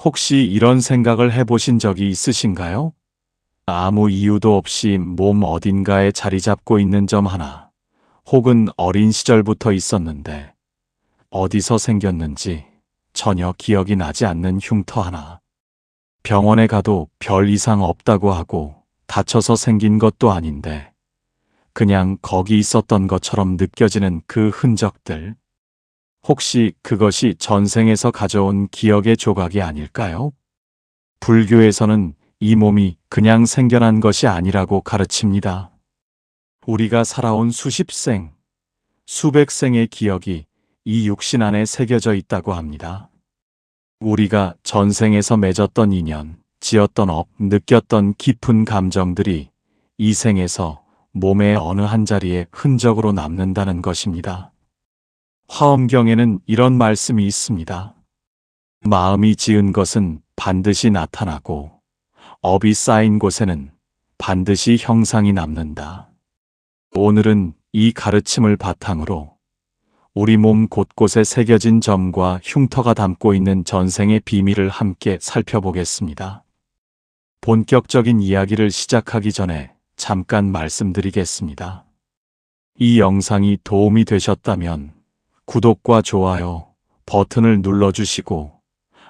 혹시 이런 생각을 해보신 적이 있으신가요? 아무 이유도 없이 몸 어딘가에 자리 잡고 있는 점 하나, 혹은 어린 시절부터 있었는데 어디서 생겼는지 전혀 기억이 나지 않는 흉터 하나. 병원에 가도 별 이상 없다고 하고 다쳐서 생긴 것도 아닌데 그냥 거기 있었던 것처럼 느껴지는 그 흔적들. 혹시 그것이 전생에서 가져온 기억의 조각이 아닐까요? 불교에서는 이 몸이 그냥 생겨난 것이 아니라고 가르칩니다. 우리가 살아온 수십 생, 수백 생의 기억이 이 육신 안에 새겨져 있다고 합니다. 우리가 전생에서 맺었던 인연, 지었던 업, 느꼈던 깊은 감정들이 이 생에서 몸의 어느 한 자리에 흔적으로 남는다는 것입니다. 화엄경에는 이런 말씀이 있습니다. 마음이 지은 것은 반드시 나타나고 업이 쌓인 곳에는 반드시 형상이 남는다. 오늘은 이 가르침을 바탕으로 우리 몸 곳곳에 새겨진 점과 흉터가 담고 있는 전생의 비밀을 함께 살펴보겠습니다. 본격적인 이야기를 시작하기 전에 잠깐 말씀드리겠습니다. 이 영상이 도움이 되셨다면 구독과 좋아요 버튼을 눌러주시고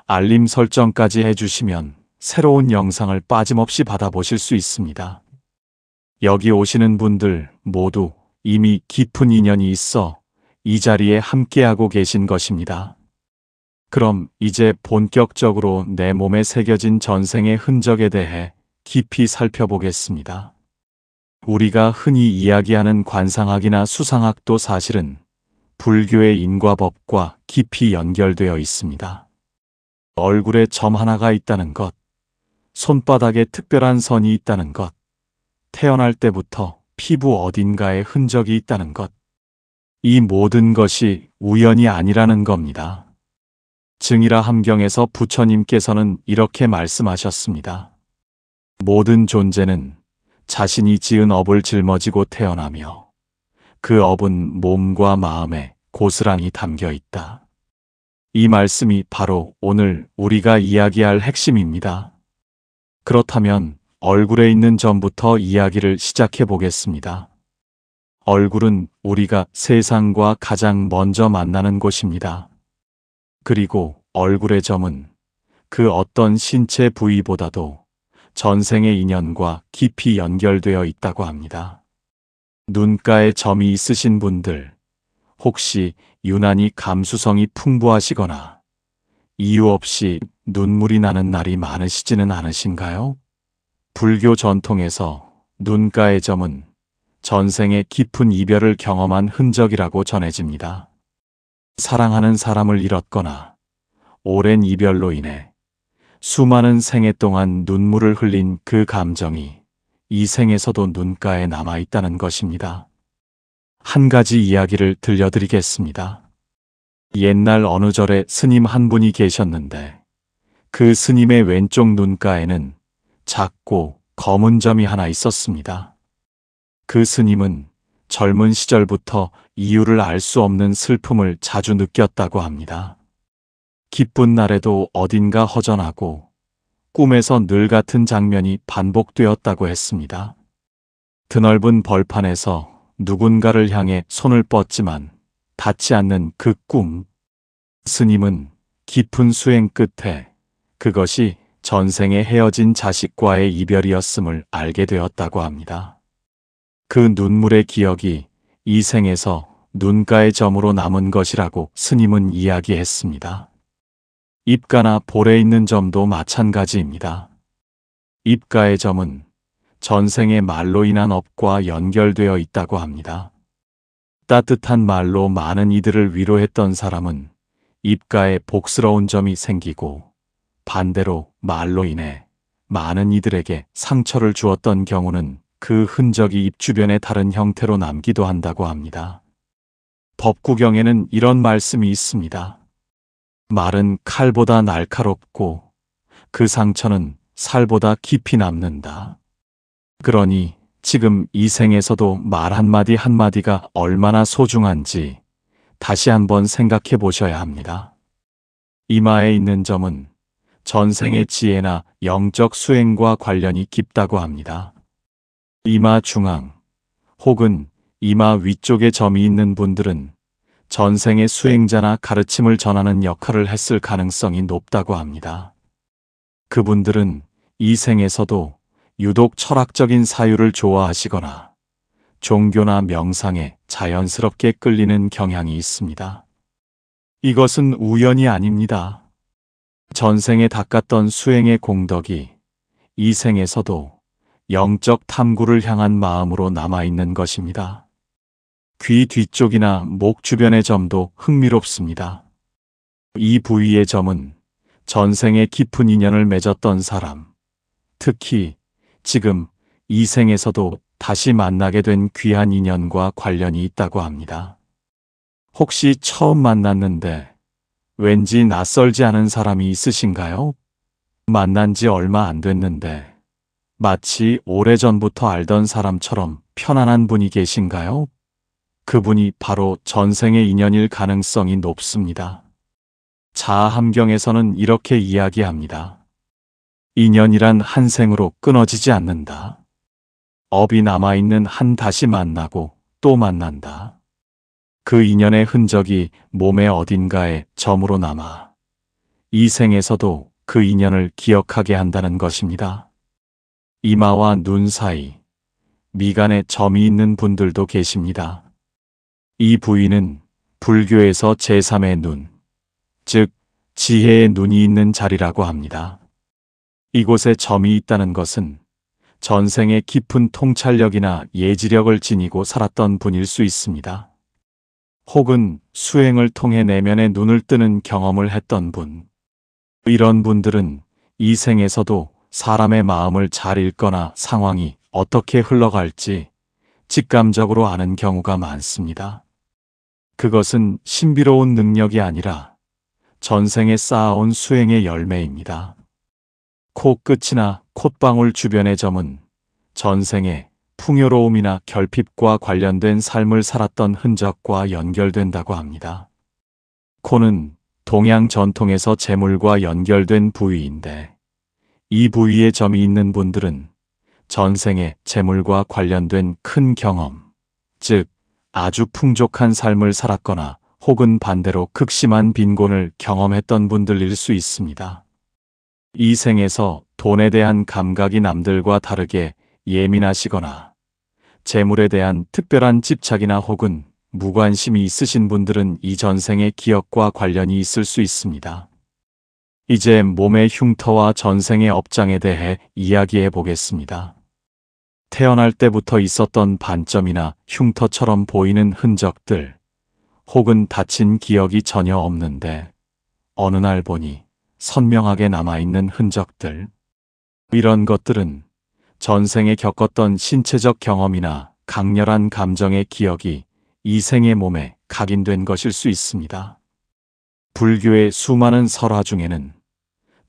알림 설정까지 해주시면 새로운 영상을 빠짐없이 받아보실 수 있습니다. 여기 오시는 분들 모두 이미 깊은 인연이 있어 이 자리에 함께하고 계신 것입니다. 그럼 이제 본격적으로 내 몸에 새겨진 전생의 흔적에 대해 깊이 살펴보겠습니다. 우리가 흔히 이야기하는 관상학이나 수상학도 사실은 불교의 인과법과 깊이 연결되어 있습니다. 얼굴에 점 하나가 있다는 것, 손바닥에 특별한 선이 있다는 것, 태어날 때부터 피부 어딘가에 흔적이 있다는 것, 이 모든 것이 우연이 아니라는 겁니다. 증이라 함경에서 부처님께서는 이렇게 말씀하셨습니다. 모든 존재는 자신이 지은 업을 짊어지고 태어나며 그 업은 몸과 마음에 고스란히 담겨 있다. 이 말씀이 바로 오늘 우리가 이야기할 핵심입니다. 그렇다면 얼굴에 있는 점부터 이야기를 시작해 보겠습니다. 얼굴은 우리가 세상과 가장 먼저 만나는 곳입니다. 그리고 얼굴의 점은 그 어떤 신체 부위보다도 전생의 인연과 깊이 연결되어 있다고 합니다. 눈가에 점이 있으신 분들, 혹시 유난히 감수성이 풍부하시거나 이유 없이 눈물이 나는 날이 많으시지는 않으신가요? 불교 전통에서 눈가의 점은 전생의 깊은 이별을 경험한 흔적이라고 전해집니다. 사랑하는 사람을 잃었거나 오랜 이별로 인해 수많은 생애 동안 눈물을 흘린 그 감정이 이 생에서도 눈가에 남아있다는 것입니다. 한 가지 이야기를 들려드리겠습니다. 옛날 어느 절에 스님 한 분이 계셨는데 그 스님의 왼쪽 눈가에는 작고 검은 점이 하나 있었습니다. 그 스님은 젊은 시절부터 이유를 알 수 없는 슬픔을 자주 느꼈다고 합니다. 기쁜 날에도 어딘가 허전하고 꿈에서 늘 같은 장면이 반복되었다고 했습니다. 드넓은 벌판에서 누군가를 향해 손을 뻗지만 닿지 않는 그 꿈. 스님은 깊은 수행 끝에 그것이 전생에 헤어진 자식과의 이별이었음을 알게 되었다고 합니다. 그 눈물의 기억이 이 생에서 눈가의 점으로 남은 것이라고 스님은 이야기했습니다. 입가나 볼에 있는 점도 마찬가지입니다. 입가의 점은 전생의 말로 인한 업과 연결되어 있다고 합니다. 따뜻한 말로 많은 이들을 위로했던 사람은 입가에 복스러운 점이 생기고 반대로 말로 인해 많은 이들에게 상처를 주었던 경우는 그 흔적이 입 주변에 다른 형태로 남기도 한다고 합니다. 법구경에는 이런 말씀이 있습니다. 말은 칼보다 날카롭고 그 상처는 살보다 깊이 남는다. 그러니 지금 이 생에서도 말 한마디 한마디가 얼마나 소중한지 다시 한번 생각해 보셔야 합니다. 이마에 있는 점은 전생의 지혜나 영적 수행과 관련이 깊다고 합니다. 이마 중앙 혹은 이마 위쪽에 점이 있는 분들은 전생의 수행자나 가르침을 전하는 역할을 했을 가능성이 높다고 합니다. 그분들은 이 생에서도 유독 철학적인 사유를 좋아하시거나 종교나 명상에 자연스럽게 끌리는 경향이 있습니다. 이것은 우연이 아닙니다. 전생에 닦았던 수행의 공덕이 이 생에서도 영적 탐구를 향한 마음으로 남아있는 것입니다. 귀 뒤쪽이나 목 주변의 점도 흥미롭습니다. 이 부위의 점은 전생에 깊은 인연을 맺었던 사람, 특히 지금 이 생에서도 다시 만나게 된 귀한 인연과 관련이 있다고 합니다. 혹시 처음 만났는데 왠지 낯설지 않은 사람이 있으신가요? 만난 지 얼마 안 됐는데 마치 오래전부터 알던 사람처럼 편안한 분이 계신가요? 그분이 바로 전생의 인연일 가능성이 높습니다. 자아함경에서는 이렇게 이야기합니다. 인연이란 한 생으로 끊어지지 않는다. 업이 남아있는 한 다시 만나고 또 만난다. 그 인연의 흔적이 몸의 어딘가에 점으로 남아 이 생에서도 그 인연을 기억하게 한다는 것입니다. 이마와 눈 사이, 미간에 점이 있는 분들도 계십니다. 이 부위는 불교에서 제3의 눈, 즉 지혜의 눈이 있는 자리라고 합니다. 이곳에 점이 있다는 것은 전생의 깊은 통찰력이나 예지력을 지니고 살았던 분일 수 있습니다. 혹은 수행을 통해 내면의 눈을 뜨는 경험을 했던 분. 이런 분들은 이 생에서도 사람의 마음을 잘 읽거나 상황이 어떻게 흘러갈지 직감적으로 아는 경우가 많습니다. 그것은 신비로운 능력이 아니라 전생에 쌓아온 수행의 열매입니다. 코끝이나 콧방울 주변의 점은 전생에 풍요로움이나 결핍과 관련된 삶을 살았던 흔적과 연결된다고 합니다. 코는 동양 전통에서 재물과 연결된 부위인데 이 부위에 점이 있는 분들은 전생에 재물과 관련된 큰 경험, 즉 아주 풍족한 삶을 살았거나 혹은 반대로 극심한 빈곤을 경험했던 분들일 수 있습니다. 이 생에서 돈에 대한 감각이 남들과 다르게 예민하시거나 재물에 대한 특별한 집착이나 혹은 무관심이 있으신 분들은 이 전생의 기억과 관련이 있을 수 있습니다. 이제 몸의 흉터와 전생의 업장에 대해 이야기해 보겠습니다. 태어날 때부터 있었던 반점이나 흉터처럼 보이는 흔적들, 혹은 다친 기억이 전혀 없는데 어느 날 보니 선명하게 남아있는 흔적들. 이런 것들은 전생에 겪었던 신체적 경험이나 강렬한 감정의 기억이 이 생의 몸에 각인된 것일 수 있습니다. 불교의 수많은 설화 중에는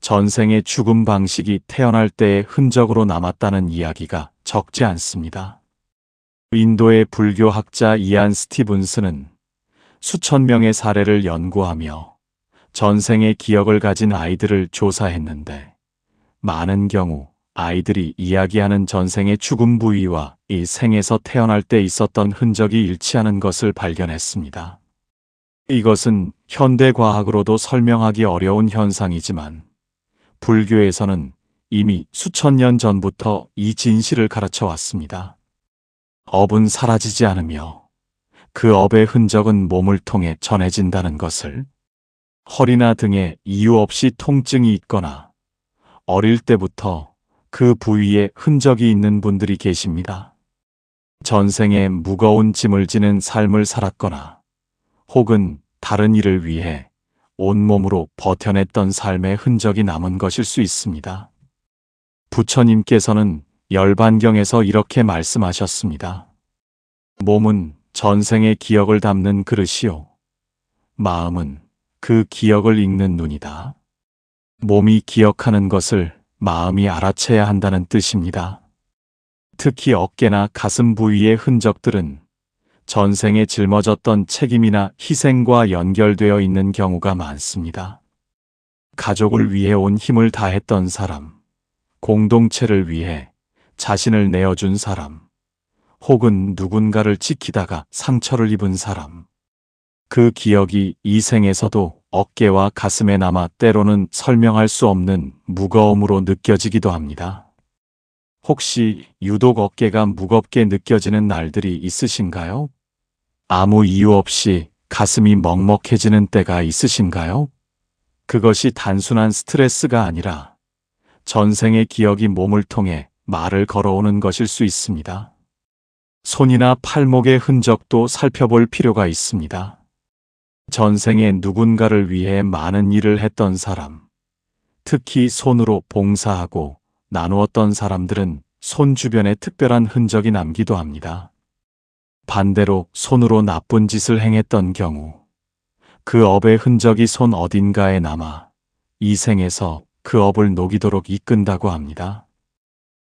전생의 죽음 방식이 태어날 때의 흔적으로 남았다는 이야기가 적지 않습니다. 인도의 불교학자 이안 스티븐스는 수천 명의 사례를 연구하며 전생의 기억을 가진 아이들을 조사했는데 많은 경우 아이들이 이야기하는 전생의 죽음 부위와 이 생에서 태어날 때 있었던 흔적이 일치하는 것을 발견했습니다. 이것은 현대 과학으로도 설명하기 어려운 현상이지만 불교에서는 이미 수천 년 전부터 이 진실을 가르쳐 왔습니다. 업은 사라지지 않으며 그 업의 흔적은 몸을 통해 전해진다는 것을. 허리나 등에 이유 없이 통증이 있거나 어릴 때부터 그 부위에 흔적이 있는 분들이 계십니다. 전생에 무거운 짐을 지는 삶을 살았거나 혹은 다른 일을 위해 온몸으로 버텨냈던 삶의 흔적이 남은 것일 수 있습니다. 부처님께서는 열반경에서 이렇게 말씀하셨습니다. 몸은 전생의 기억을 담는 그릇이요. 마음은 그 기억을 읽는 눈이다. 몸이 기억하는 것을 마음이 알아채야 한다는 뜻입니다. 특히 어깨나 가슴 부위의 흔적들은 전생에 짊어졌던 책임이나 희생과 연결되어 있는 경우가 많습니다. 가족을 위해 온 힘을 다했던 사람, 공동체를 위해 자신을 내어준 사람, 혹은 누군가를 지키다가 상처를 입은 사람. 그 기억이 이 생에서도 어깨와 가슴에 남아 때로는 설명할 수 없는 무거움으로 느껴지기도 합니다. 혹시 유독 어깨가 무겁게 느껴지는 날들이 있으신가요? 아무 이유 없이 가슴이 먹먹해지는 때가 있으신가요? 그것이 단순한 스트레스가 아니라 전생의 기억이 몸을 통해 말을 걸어오는 것일 수 있습니다. 손이나 팔목의 흔적도 살펴볼 필요가 있습니다. 전생에 누군가를 위해 많은 일을 했던 사람, 특히 손으로 봉사하고 나누었던 사람들은 손 주변에 특별한 흔적이 남기도 합니다. 반대로 손으로 나쁜 짓을 행했던 경우, 그 업의 흔적이 손 어딘가에 남아 이 생에서 그 업을 녹이도록 이끈다고 합니다.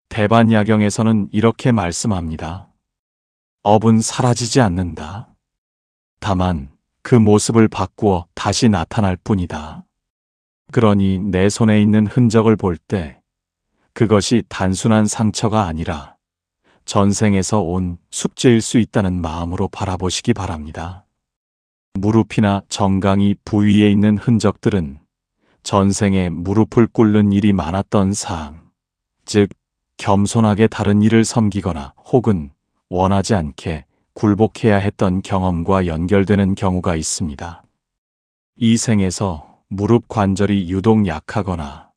대반야경에서는 이렇게 말씀합니다. 업은 사라지지 않는다. 다만 그 모습을 바꾸어 다시 나타날 뿐이다. 그러니 내 손에 있는 흔적을 볼 때 그것이 단순한 상처가 아니라 전생에서 온 숙제일 수 있다는 마음으로 바라보시기 바랍니다. 무릎이나 정강이 부위에 있는 흔적들은 전생에 무릎을 꿇는 일이 많았던 사항, 즉 겸손하게 다른 일을 섬기거나 혹은 원하지 않게 굴복해야 했던 경험과 연결되는 경우가 있습니다. 이 생에서 무릎 관절이 유독 약하거나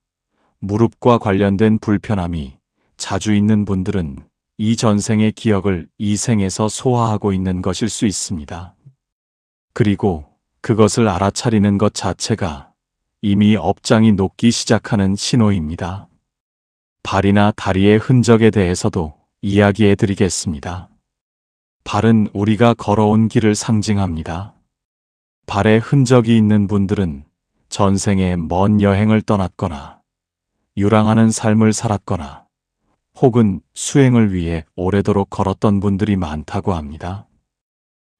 무릎과 관련된 불편함이 자주 있는 분들은 이 전생의 기억을 이 생에서 소화하고 있는 것일 수 있습니다. 그리고 그것을 알아차리는 것 자체가 이미 업장이 녹기 시작하는 신호입니다. 발이나 다리의 흔적에 대해서도 이야기해 드리겠습니다. 발은 우리가 걸어온 길을 상징합니다. 발에 흔적이 있는 분들은 전생에 먼 여행을 떠났거나 유랑하는 삶을 살았거나 혹은 수행을 위해 오래도록 걸었던 분들이 많다고 합니다.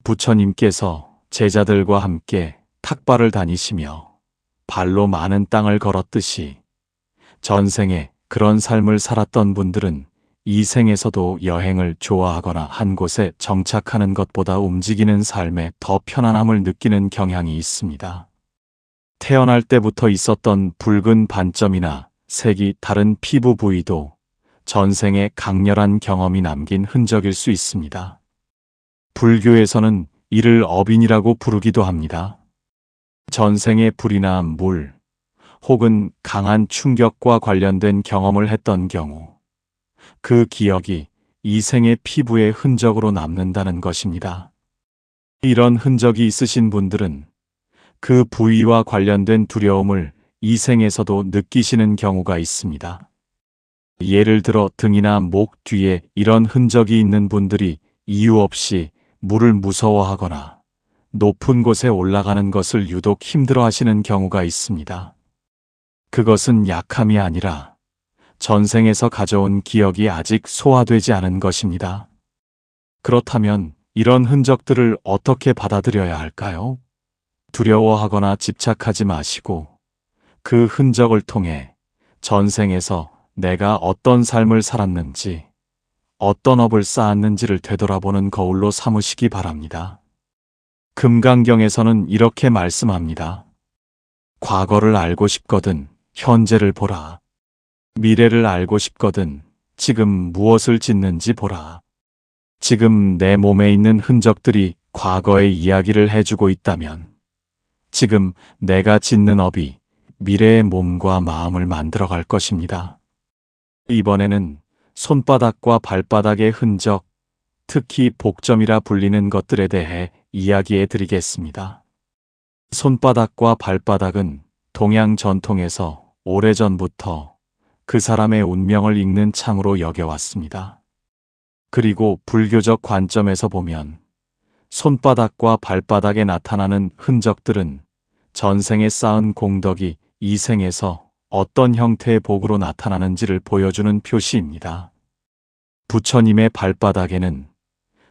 부처님께서 제자들과 함께 탁발을 다니시며 발로 많은 땅을 걸었듯이 전생에 그런 삶을 살았던 분들은 이 생에서도 여행을 좋아하거나 한 곳에 정착하는 것보다 움직이는 삶에 더 편안함을 느끼는 경향이 있습니다. 태어날 때부터 있었던 붉은 반점이나 색이 다른 피부 부위도 전생의 강렬한 경험이 남긴 흔적일 수 있습니다. 불교에서는 이를 업인이라고 부르기도 합니다. 전생의 불이나 물, 혹은 강한 충격과 관련된 경험을 했던 경우, 그 기억이 이 생의 피부의 흔적으로 남는다는 것입니다. 이런 흔적이 있으신 분들은 그 부위와 관련된 두려움을 이 생에서도 느끼시는 경우가 있습니다. 예를 들어 등이나 목 뒤에 이런 흔적이 있는 분들이 이유 없이 물을 무서워하거나 높은 곳에 올라가는 것을 유독 힘들어 하시는 경우가 있습니다. 그것은 약함이 아니라 전생에서 가져온 기억이 아직 소화되지 않은 것입니다. 그렇다면 이런 흔적들을 어떻게 받아들여야 할까요? 두려워하거나 집착하지 마시고 그 흔적을 통해 전생에서 내가 어떤 삶을 살았는지, 어떤 업을 쌓았는지를 되돌아보는 거울로 삼으시기 바랍니다. 금강경에서는 이렇게 말씀합니다. 과거를 알고 싶거든 현재를 보라. 미래를 알고 싶거든 지금 무엇을 짓는지 보라. 지금 내 몸에 있는 흔적들이 과거의 이야기를 해주고 있다면 지금 내가 짓는 업이 미래의 몸과 마음을 만들어갈 것입니다. 이번에는 손바닥과 발바닥의 흔적, 특히 복점이라 불리는 것들에 대해 이야기해 드리겠습니다. 손바닥과 발바닥은 동양 전통에서 오래전부터 그 사람의 운명을 읽는 창으로 여겨왔습니다. 그리고 불교적 관점에서 보면 손바닥과 발바닥에 나타나는 흔적들은 전생에 쌓은 공덕이 이 생에서 어떤 형태의 복으로 나타나는지를 보여주는 표시입니다. 부처님의 발바닥에는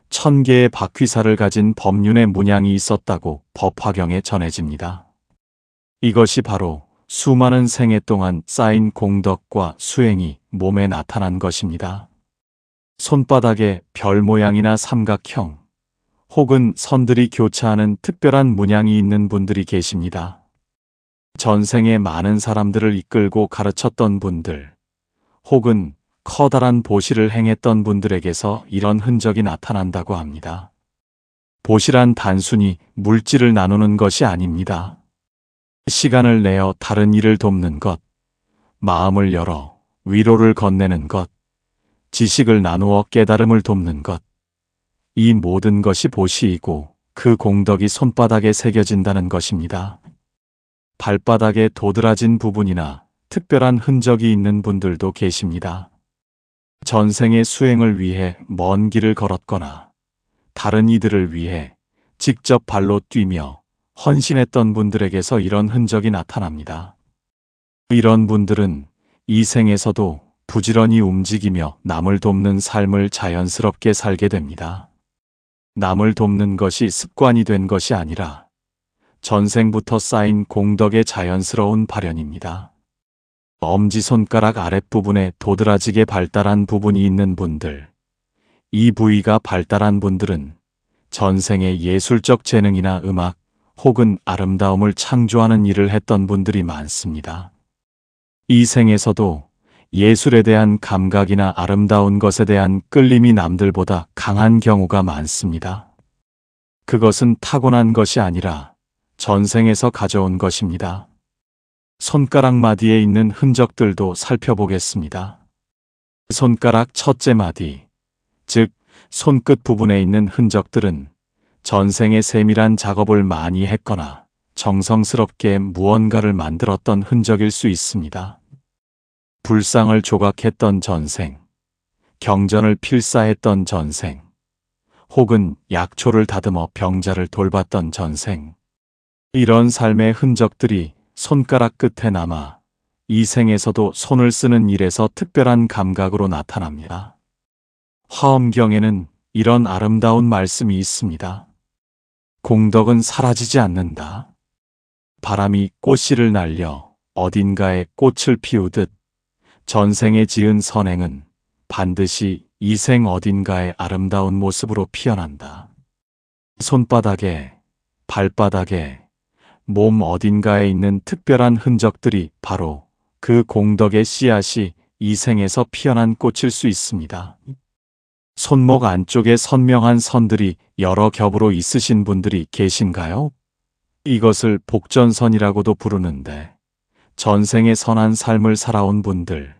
1000개의 바퀴살을 가진 법륜의 문양이 있었다고 법화경에 전해집니다. 이것이 바로 수많은 생애 동안 쌓인 공덕과 수행이 몸에 나타난 것입니다. 손바닥에 별 모양이나 삼각형 혹은 선들이 교차하는 특별한 문양이 있는 분들이 계십니다. 전생에 많은 사람들을 이끌고 가르쳤던 분들 혹은 커다란 보시를 행했던 분들에게서 이런 흔적이 나타난다고 합니다. 보시란 단순히 물질을 나누는 것이 아닙니다. 시간을 내어 다른 이를 돕는 것, 마음을 열어 위로를 건네는 것, 지식을 나누어 깨달음을 돕는 것, 이 모든 것이 보시이고 그 공덕이 손바닥에 새겨진다는 것입니다. 발바닥에 도드라진 부분이나 특별한 흔적이 있는 분들도 계십니다. 전생의 수행을 위해 먼 길을 걸었거나 다른 이들을 위해 직접 발로 뛰며 헌신했던 분들에게서 이런 흔적이 나타납니다. 이런 분들은 이 생에서도 부지런히 움직이며 남을 돕는 삶을 자연스럽게 살게 됩니다. 남을 돕는 것이 습관이 된 것이 아니라 전생부터 쌓인 공덕의 자연스러운 발현입니다. 엄지손가락 아랫부분에 도드라지게 발달한 부분이 있는 분들, 이 부위가 발달한 분들은 전생에 예술적 재능이나 음악 혹은 아름다움을 창조하는 일을 했던 분들이 많습니다. 이 생에서도 예술에 대한 감각이나 아름다운 것에 대한 끌림이 남들보다 강한 경우가 많습니다. 그것은 타고난 것이 아니라 전생에서 가져온 것입니다. 손가락 마디에 있는 흔적들도 살펴보겠습니다. 손가락 첫째 마디, 즉 손끝 부분에 있는 흔적들은 전생에 세밀한 작업을 많이 했거나 정성스럽게 무언가를 만들었던 흔적일 수 있습니다. 불상을 조각했던 전생, 경전을 필사했던 전생, 혹은 약초를 다듬어 병자를 돌봤던 전생. 이런 삶의 흔적들이 손가락 끝에 남아 이 생에서도 손을 쓰는 일에서 특별한 감각으로 나타납니다. 화엄경에는 이런 아름다운 말씀이 있습니다. 공덕은 사라지지 않는다. 바람이 꽃씨를 날려 어딘가에 꽃을 피우듯 전생에 지은 선행은 반드시 이 생 어딘가에 아름다운 모습으로 피어난다. 손바닥에, 발바닥에, 몸 어딘가에 있는 특별한 흔적들이 바로 그 공덕의 씨앗이 이 생에서 피어난 꽃일 수 있습니다. 손목 안쪽에 선명한 선들이 여러 겹으로 있으신 분들이 계신가요? 이것을 복전선이라고도 부르는데 전생에 선한 삶을 살아온 분들,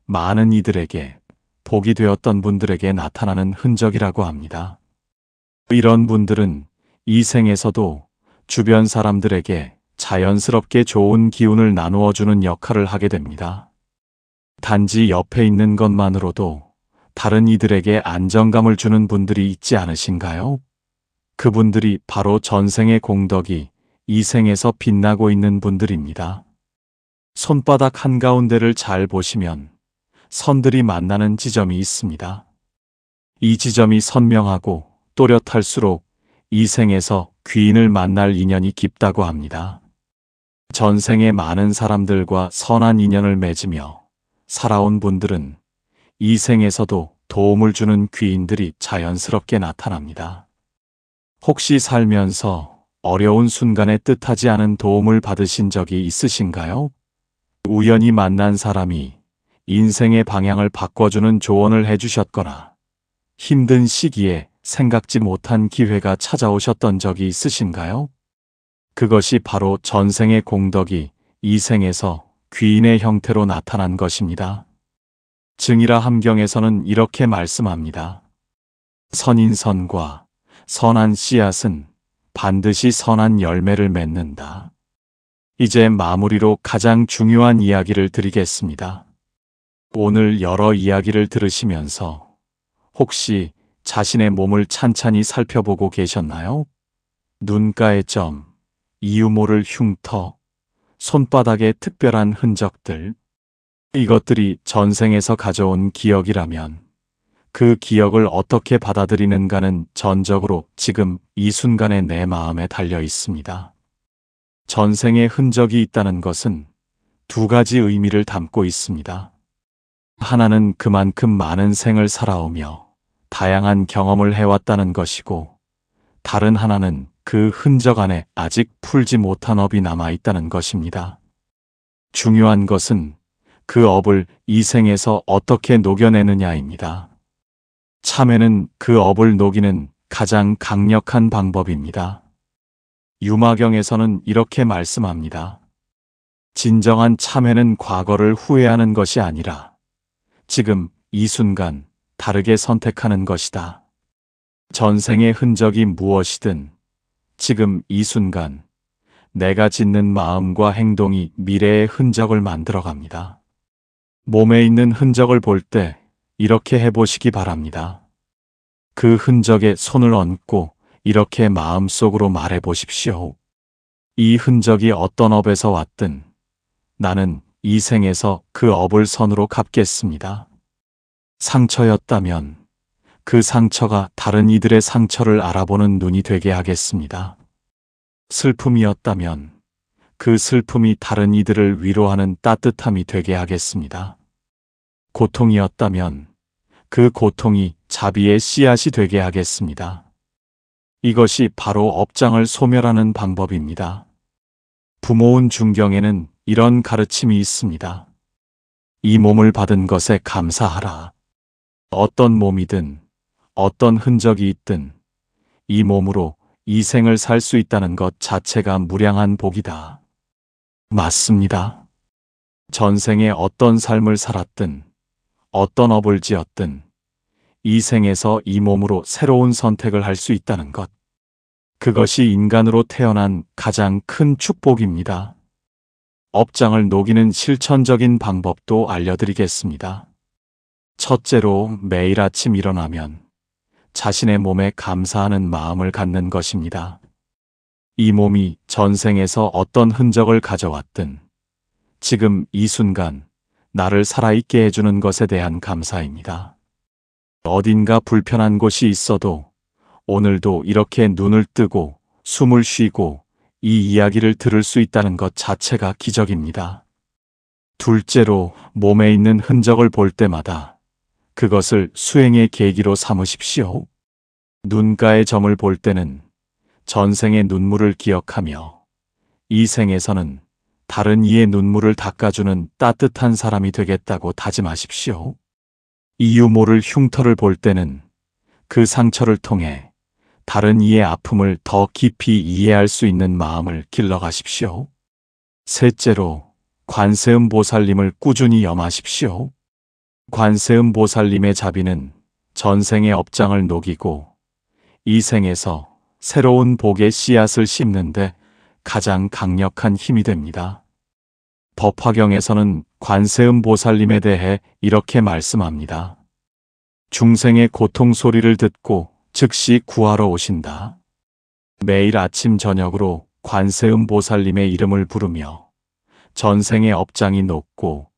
많은 이들에게 복이 되었던 분들에게 나타나는 흔적이라고 합니다. 이런 분들은 이 생에서도 주변 사람들에게 자연스럽게 좋은 기운을 나누어 주는 역할을 하게 됩니다. 단지 옆에 있는 것만으로도 다른 이들에게 안정감을 주는 분들이 있지 않으신가요? 그분들이 바로 전생의 공덕이 이 생에서 빛나고 있는 분들입니다. 손바닥 한가운데를 잘 보시면 선들이 만나는 지점이 있습니다. 이 지점이 선명하고 또렷할수록 이 생에서 귀인을 만날 인연이 깊다고 합니다. 전생에 많은 사람들과 선한 인연을 맺으며 살아온 분들은 이 생에서도 도움을 주는 귀인들이 자연스럽게 나타납니다. 혹시 살면서 어려운 순간에 뜻하지 않은 도움을 받으신 적이 있으신가요? 우연히 만난 사람이 인생의 방향을 바꿔주는 조언을 해주셨거나 힘든 시기에 생각지 못한 기회가 찾아오셨던 적이 있으신가요? 그것이 바로 전생의 공덕이 이 생에서 귀인의 형태로 나타난 것입니다. 증이라 함경에서는 이렇게 말씀합니다. 선인선과 선한 씨앗은 반드시 선한 열매를 맺는다. 이제 마무리로 가장 중요한 이야기를 드리겠습니다. 오늘 여러 이야기를 들으시면서 혹시 자신의 몸을 찬찬히 살펴보고 계셨나요? 눈가의 점, 이유 모를 흉터, 손바닥의 특별한 흔적들, 이것들이 전생에서 가져온 기억이라면 그 기억을 어떻게 받아들이는가는 전적으로 지금 이 순간의 내 마음에 달려 있습니다. 전생의 흔적이 있다는 것은 두 가지 의미를 담고 있습니다. 하나는 그만큼 많은 생을 살아오며 다양한 경험을 해왔다는 것이고, 다른 하나는 그 흔적 안에 아직 풀지 못한 업이 남아있다는 것입니다. 중요한 것은 그 업을 이 생에서 어떻게 녹여내느냐입니다. 참회는 그 업을 녹이는 가장 강력한 방법입니다. 유마경에서는 이렇게 말씀합니다. 진정한 참회는 과거를 후회하는 것이 아니라 지금 이 순간 다르게 선택하는 것이다. 전생의 흔적이 무엇이든 지금 이 순간 내가 짓는 마음과 행동이 미래의 흔적을 만들어갑니다. 몸에 있는 흔적을 볼 때 이렇게 해보시기 바랍니다. 그 흔적에 손을 얹고 이렇게 마음속으로 말해보십시오. 이 흔적이 어떤 업에서 왔든 나는 이 생에서 그 업을 선으로 갚겠습니다. 상처였다면 그 상처가 다른 이들의 상처를 알아보는 눈이 되게 하겠습니다. 슬픔이었다면 그 슬픔이 다른 이들을 위로하는 따뜻함이 되게 하겠습니다. 고통이었다면 그 고통이 자비의 씨앗이 되게 하겠습니다. 이것이 바로 업장을 소멸하는 방법입니다. 부모운 중경에는 이런 가르침이 있습니다. 이 몸을 받은 것에 감사하라. 어떤 몸이든 어떤 흔적이 있든 이 몸으로 이 생을 살 수 있다는 것 자체가 무량한 복이다. 맞습니다. 전생에 어떤 삶을 살았든 어떤 업을 지었든 이 생에서 이 몸으로 새로운 선택을 할 수 있다는 것. 그것이 인간으로 태어난 가장 큰 축복입니다. 업장을 녹이는 실천적인 방법도 알려드리겠습니다. 첫째로 매일 아침 일어나면 자신의 몸에 감사하는 마음을 갖는 것입니다. 이 몸이 전생에서 어떤 흔적을 가져왔든 지금 이 순간 나를 살아있게 해주는 것에 대한 감사입니다. 어딘가 불편한 곳이 있어도 오늘도 이렇게 눈을 뜨고 숨을 쉬고 이 이야기를 들을 수 있다는 것 자체가 기적입니다. 둘째로 몸에 있는 흔적을 볼 때마다 그것을 수행의 계기로 삼으십시오. 눈가의 점을 볼 때는 전생의 눈물을 기억하며 이 생에서는 다른 이의 눈물을 닦아주는 따뜻한 사람이 되겠다고 다짐하십시오. 이유 모를 흉터를 볼 때는 그 상처를 통해 다른 이의 아픔을 더 깊이 이해할 수 있는 마음을 길러가십시오. 셋째로 관세음 보살님을 꾸준히 염하십시오. 관세음 보살님의 자비는 전생의 업장을 녹이고 이 생에서 새로운 복의 씨앗을 심는데 가장 강력한 힘이 됩니다. 법화경에서는 관세음 보살님에 대해 이렇게 말씀합니다. 중생의 고통 소리를 듣고 즉시 구하러 오신다. 매일 아침 저녁으로 관세음 보살님의 이름을 부르며 전생의 업장이 녹고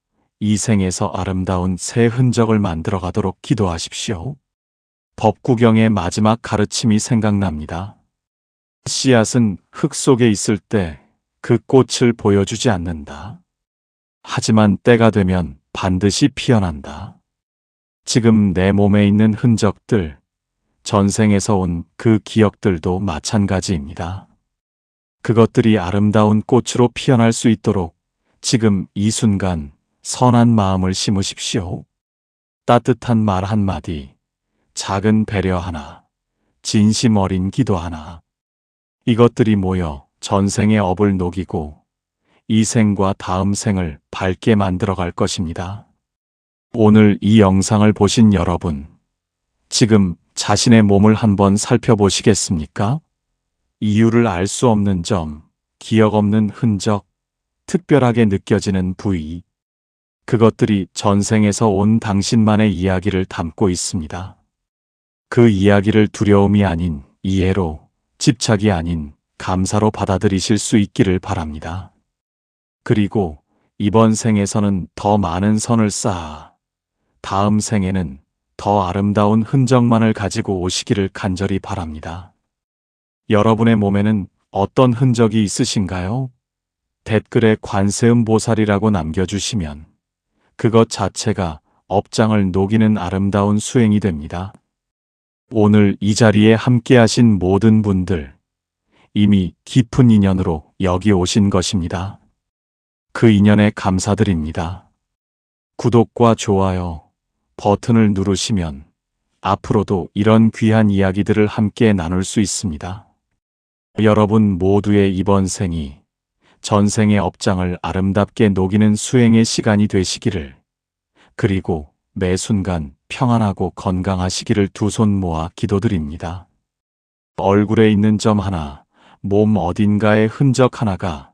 이 생에서 아름다운 새 흔적을 만들어 가도록 기도하십시오. 법구경의 마지막 가르침이 생각납니다. 씨앗은 흙 속에 있을 때 그 꽃을 보여주지 않는다. 하지만 때가 되면 반드시 피어난다. 지금 내 몸에 있는 흔적들, 전생에서 온 그 기억들도 마찬가지입니다. 그것들이 아름다운 꽃으로 피어날 수 있도록 지금 이 순간 선한 마음을 심으십시오. 따뜻한 말 한마디, 작은 배려 하나, 진심 어린 기도 하나. 이것들이 모여 전생의 업을 녹이고 이 생과 다음 생을 밝게 만들어갈 것입니다. 오늘 이 영상을 보신 여러분, 지금 자신의 몸을 한번 살펴보시겠습니까? 이유를 알 수 없는 점, 기억 없는 흔적, 특별하게 느껴지는 부위. 그것들이 전생에서 온 당신만의 이야기를 담고 있습니다. 그 이야기를 두려움이 아닌 이해로, 집착이 아닌 감사로 받아들이실 수 있기를 바랍니다. 그리고 이번 생에서는 더 많은 선을 쌓아 다음 생에는 더 아름다운 흔적만을 가지고 오시기를 간절히 바랍니다. 여러분의 몸에는 어떤 흔적이 있으신가요? 댓글에 관세음보살이라고 남겨주시면 그것 자체가 업장을 녹이는 아름다운 수행이 됩니다. 오늘 이 자리에 함께하신 모든 분들, 이미 깊은 인연으로 여기 오신 것입니다. 그 인연에 감사드립니다. 구독과 좋아요 버튼을 누르시면 앞으로도 이런 귀한 이야기들을 함께 나눌 수 있습니다. 여러분 모두의 이번 생이 전생의 업장을 아름답게 녹이는 수행의 시간이 되시기를, 그리고 매 순간 평안하고 건강하시기를 두 손 모아 기도드립니다. 얼굴에 있는 점 하나, 몸 어딘가의 흔적 하나가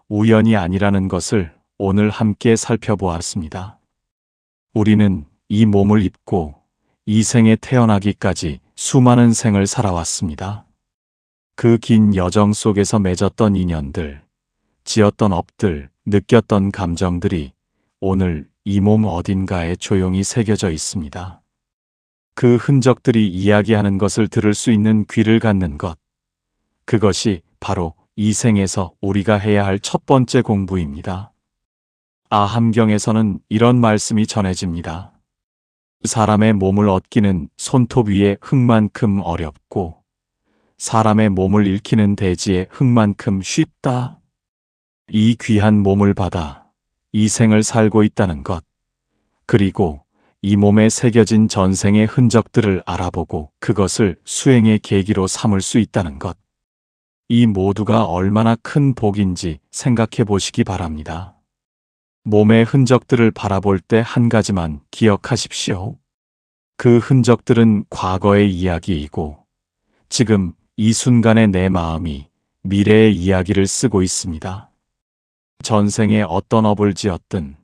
우연이 아니라는 것을 오늘 함께 살펴보았습니다. 우리는 이 몸을 입고 이 생에 태어나기까지 수많은 생을 살아왔습니다. 그 긴 여정 속에서 맺었던 인연들, 지었던 업들, 느꼈던 감정들이 오늘 이 몸 어딘가에 조용히 새겨져 있습니다. 그 흔적들이 이야기하는 것을 들을 수 있는 귀를 갖는 것, 그것이 바로 이 생에서 우리가 해야 할 첫 번째 공부입니다. 아함경에서는 이런 말씀이 전해집니다. 사람의 몸을 얻기는 손톱 위의 흙만큼 어렵고 사람의 몸을 잃기는 대지의 흙만큼 쉽다. 이 귀한 몸을 받아 이 생을 살고 있다는 것, 그리고 이 몸에 새겨진 전생의 흔적들을 알아보고 그것을 수행의 계기로 삼을 수 있다는 것, 이 모두가 얼마나 큰 복인지 생각해 보시기 바랍니다. 몸의 흔적들을 바라볼 때 한 가지만 기억하십시오. 그 흔적들은 과거의 이야기이고 지금 이 순간의 내 마음이 미래의 이야기를 쓰고 있습니다. 전생에 어떤 업을 지었든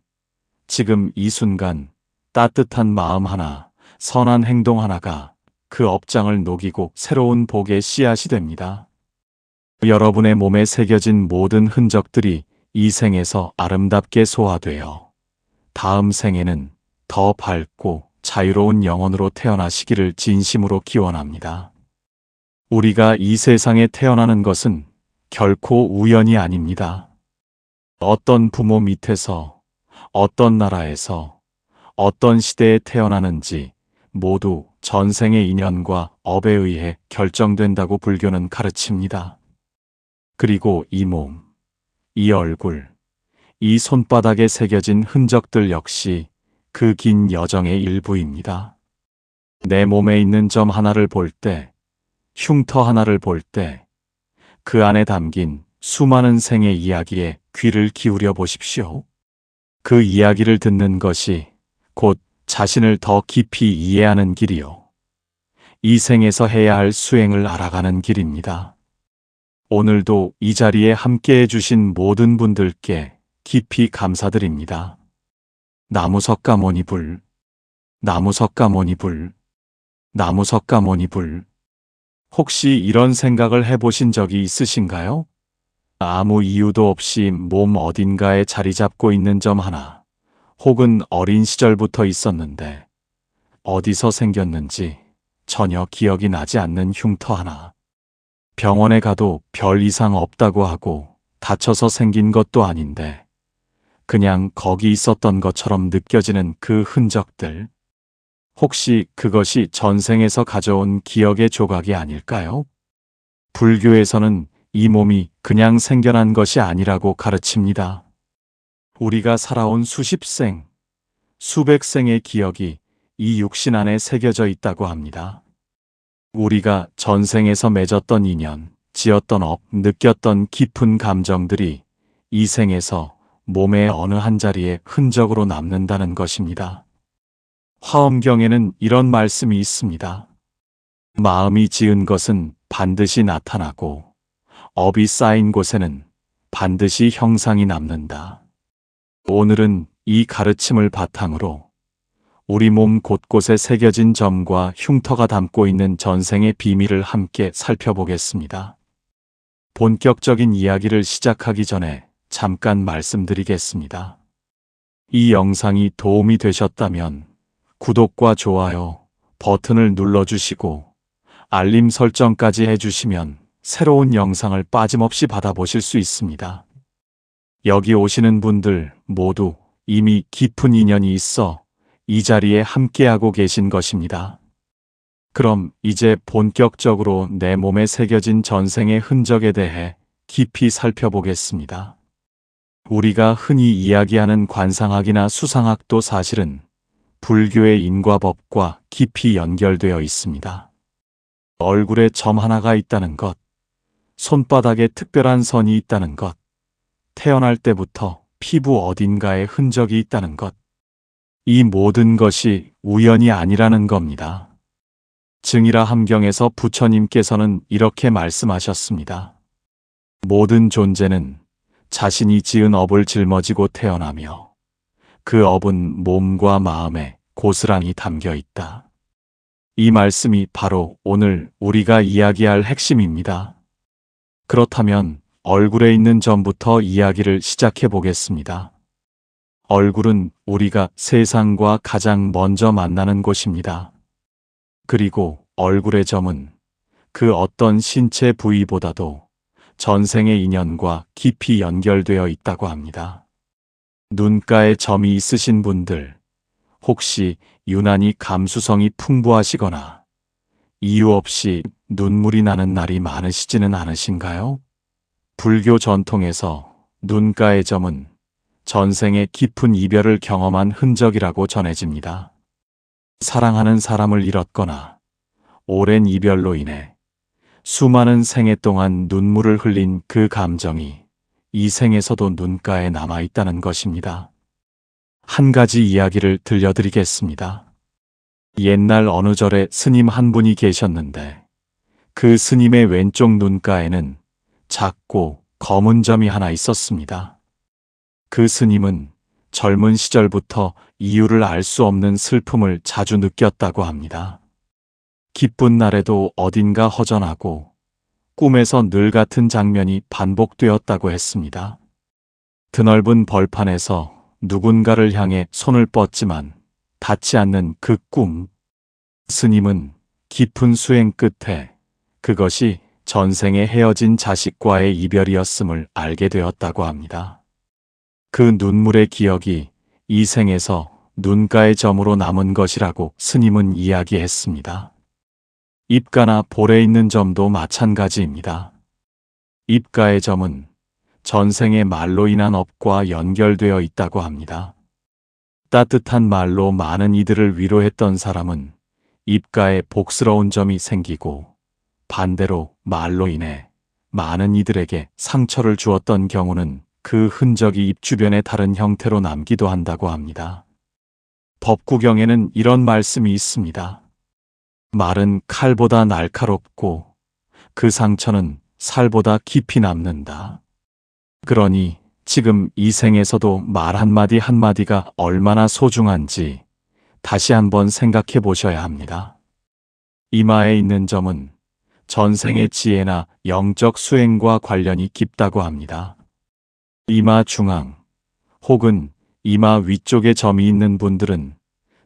지금 이 순간 따뜻한 마음 하나, 선한 행동 하나가 그 업장을 녹이고 새로운 복의 씨앗이 됩니다. 여러분의 몸에 새겨진 모든 흔적들이 이 생에서 아름답게 소화되어 다음 생에는 더 밝고 자유로운 영혼으로 태어나시기를 진심으로 기원합니다. 우리가 이 세상에 태어나는 것은 결코 우연이 아닙니다. 어떤 부모 밑에서, 어떤 나라에서, 어떤 시대에 태어나는지 모두 전생의 인연과 업에 의해 결정된다고 불교는 가르칩니다. 그리고 이 몸, 이 얼굴, 이 손바닥에 새겨진 흔적들 역시 그 긴 여정의 일부입니다. 내 몸에 있는 점 하나를 볼 때, 흉터 하나를 볼 때, 그 안에 담긴 수많은 생의 이야기에 귀를 기울여 보십시오. 그 이야기를 듣는 것이 곧 자신을 더 깊이 이해하는 길이요, 이 생에서 해야 할 수행을 알아가는 길입니다. 오늘도 이 자리에 함께해 주신 모든 분들께 깊이 감사드립니다. 나무석가모니불, 나무석가모니불, 나무석가모니불. 혹시 이런 생각을 해보신 적이 있으신가요? 아무 이유도 없이 몸 어딘가에 자리 잡고 있는 점 하나, 혹은 어린 시절부터 있었는데 어디서 생겼는지 전혀 기억이 나지 않는 흉터 하나. 병원에 가도 별 이상 없다고 하고 다쳐서 생긴 것도 아닌데 그냥 거기 있었던 것처럼 느껴지는 그 흔적들. 혹시 그것이 전생에서 가져온 기억의 조각이 아닐까요? 불교에서는 이 몸이 그냥 생겨난 것이 아니라고 가르칩니다. 우리가 살아온 수십 생, 수백 생의 기억이 이 육신 안에 새겨져 있다고 합니다. 우리가 전생에서 맺었던 인연, 지었던 업, 느꼈던 깊은 감정들이 이 생에서 몸의 어느 한 자리에 흔적으로 남는다는 것입니다. 화엄경에는 이런 말씀이 있습니다. 마음이 지은 것은 반드시 나타나고 업이 쌓인 곳에는 반드시 형상이 남는다. 오늘은 이 가르침을 바탕으로 우리 몸 곳곳에 새겨진 점과 흉터가 담고 있는 전생의 비밀을 함께 살펴보겠습니다. 본격적인 이야기를 시작하기 전에 잠깐 말씀드리겠습니다. 이 영상이 도움이 되셨다면 구독과 좋아요 버튼을 눌러주시고 알림 설정까지 해주시면 새로운 영상을 빠짐없이 받아보실 수 있습니다. 여기 오시는 분들 모두 이미 깊은 인연이 있어 이 자리에 함께하고 계신 것입니다. 그럼 이제 본격적으로 내 몸에 새겨진 전생의 흔적에 대해 깊이 살펴보겠습니다. 우리가 흔히 이야기하는 관상학이나 수상학도 사실은 불교의 인과법과 깊이 연결되어 있습니다. 얼굴에 점 하나가 있다는 것, 손바닥에 특별한 선이 있다는 것, 태어날 때부터 피부 어딘가에 흔적이 있다는 것, 이 모든 것이 우연이 아니라는 겁니다. 증이라 함경에서 부처님께서는 이렇게 말씀하셨습니다. 모든 존재는 자신이 지은 업을 짊어지고 태어나며 그 업은 몸과 마음에 고스란히 담겨 있다. 이 말씀이 바로 오늘 우리가 이야기할 핵심입니다. 그렇다면 얼굴에 있는 점부터 이야기를 시작해 보겠습니다. 얼굴은 우리가 세상과 가장 먼저 만나는 곳입니다. 그리고 얼굴의 점은 그 어떤 신체 부위보다도 전생의 인연과 깊이 연결되어 있다고 합니다. 눈가에 점이 있으신 분들, 혹시 유난히 감수성이 풍부하시거나 이유 없이 눈물이 나는 날이 많으시지는 않으신가요? 불교 전통에서 눈가의 점은 전생의 깊은 이별을 경험한 흔적이라고 전해집니다. 사랑하는 사람을 잃었거나 오랜 이별로 인해 수많은 생애 동안 눈물을 흘린 그 감정이 이 생에서도 눈가에 남아있다는 것입니다. 한 가지 이야기를 들려드리겠습니다. 옛날 어느 절에 스님 한 분이 계셨는데 그 스님의 왼쪽 눈가에는 작고 검은 점이 하나 있었습니다. 그 스님은 젊은 시절부터 이유를 알 수 없는 슬픔을 자주 느꼈다고 합니다. 기쁜 날에도 어딘가 허전하고 꿈에서 늘 같은 장면이 반복되었다고 했습니다. 드넓은 벌판에서 누군가를 향해 손을 뻗지만 닿지 않는 그 꿈. 스님은 깊은 수행 끝에 그것이 전생에 헤어진 자식과의 이별이었음을 알게 되었다고 합니다. 그 눈물의 기억이 이 생에서 눈가의 점으로 남은 것이라고 스님은 이야기했습니다. 입가나 볼에 있는 점도 마찬가지입니다. 입가의 점은 전생의 말로 인한 업과 연결되어 있다고 합니다. 따뜻한 말로 많은 이들을 위로했던 사람은 입가에 복스러운 점이 생기고 반대로 말로 인해 많은 이들에게 상처를 주었던 경우는 그 흔적이 입 주변에 다른 형태로 남기도 한다고 합니다. 법구경에는 이런 말씀이 있습니다. 말은 칼보다 날카롭고 그 상처는 살보다 깊이 남는다. 그러니 지금 이 생에서도 말 한마디 한마디가 얼마나 소중한지 다시 한번 생각해 보셔야 합니다. 이마에 있는 점은 전생의 지혜나 영적 수행과 관련이 깊다고 합니다. 이마 중앙 혹은 이마 위쪽에 점이 있는 분들은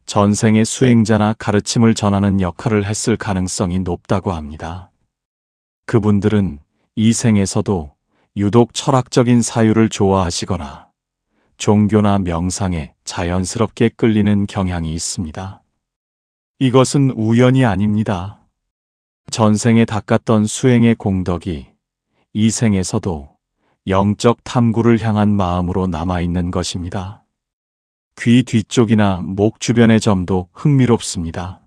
전생의 수행자나 가르침을 전하는 역할을 했을 가능성이 높다고 합니다. 그분들은 이 생에서도 유독 철학적인 사유를 좋아하시거나 종교나 명상에 자연스럽게 끌리는 경향이 있습니다. 이것은 우연이 아닙니다. 전생에 닦았던 수행의 공덕이 이 생에서도 영적 탐구를 향한 마음으로 남아있는 것입니다. 귀 뒤쪽이나 목 주변의 점도 흥미롭습니다.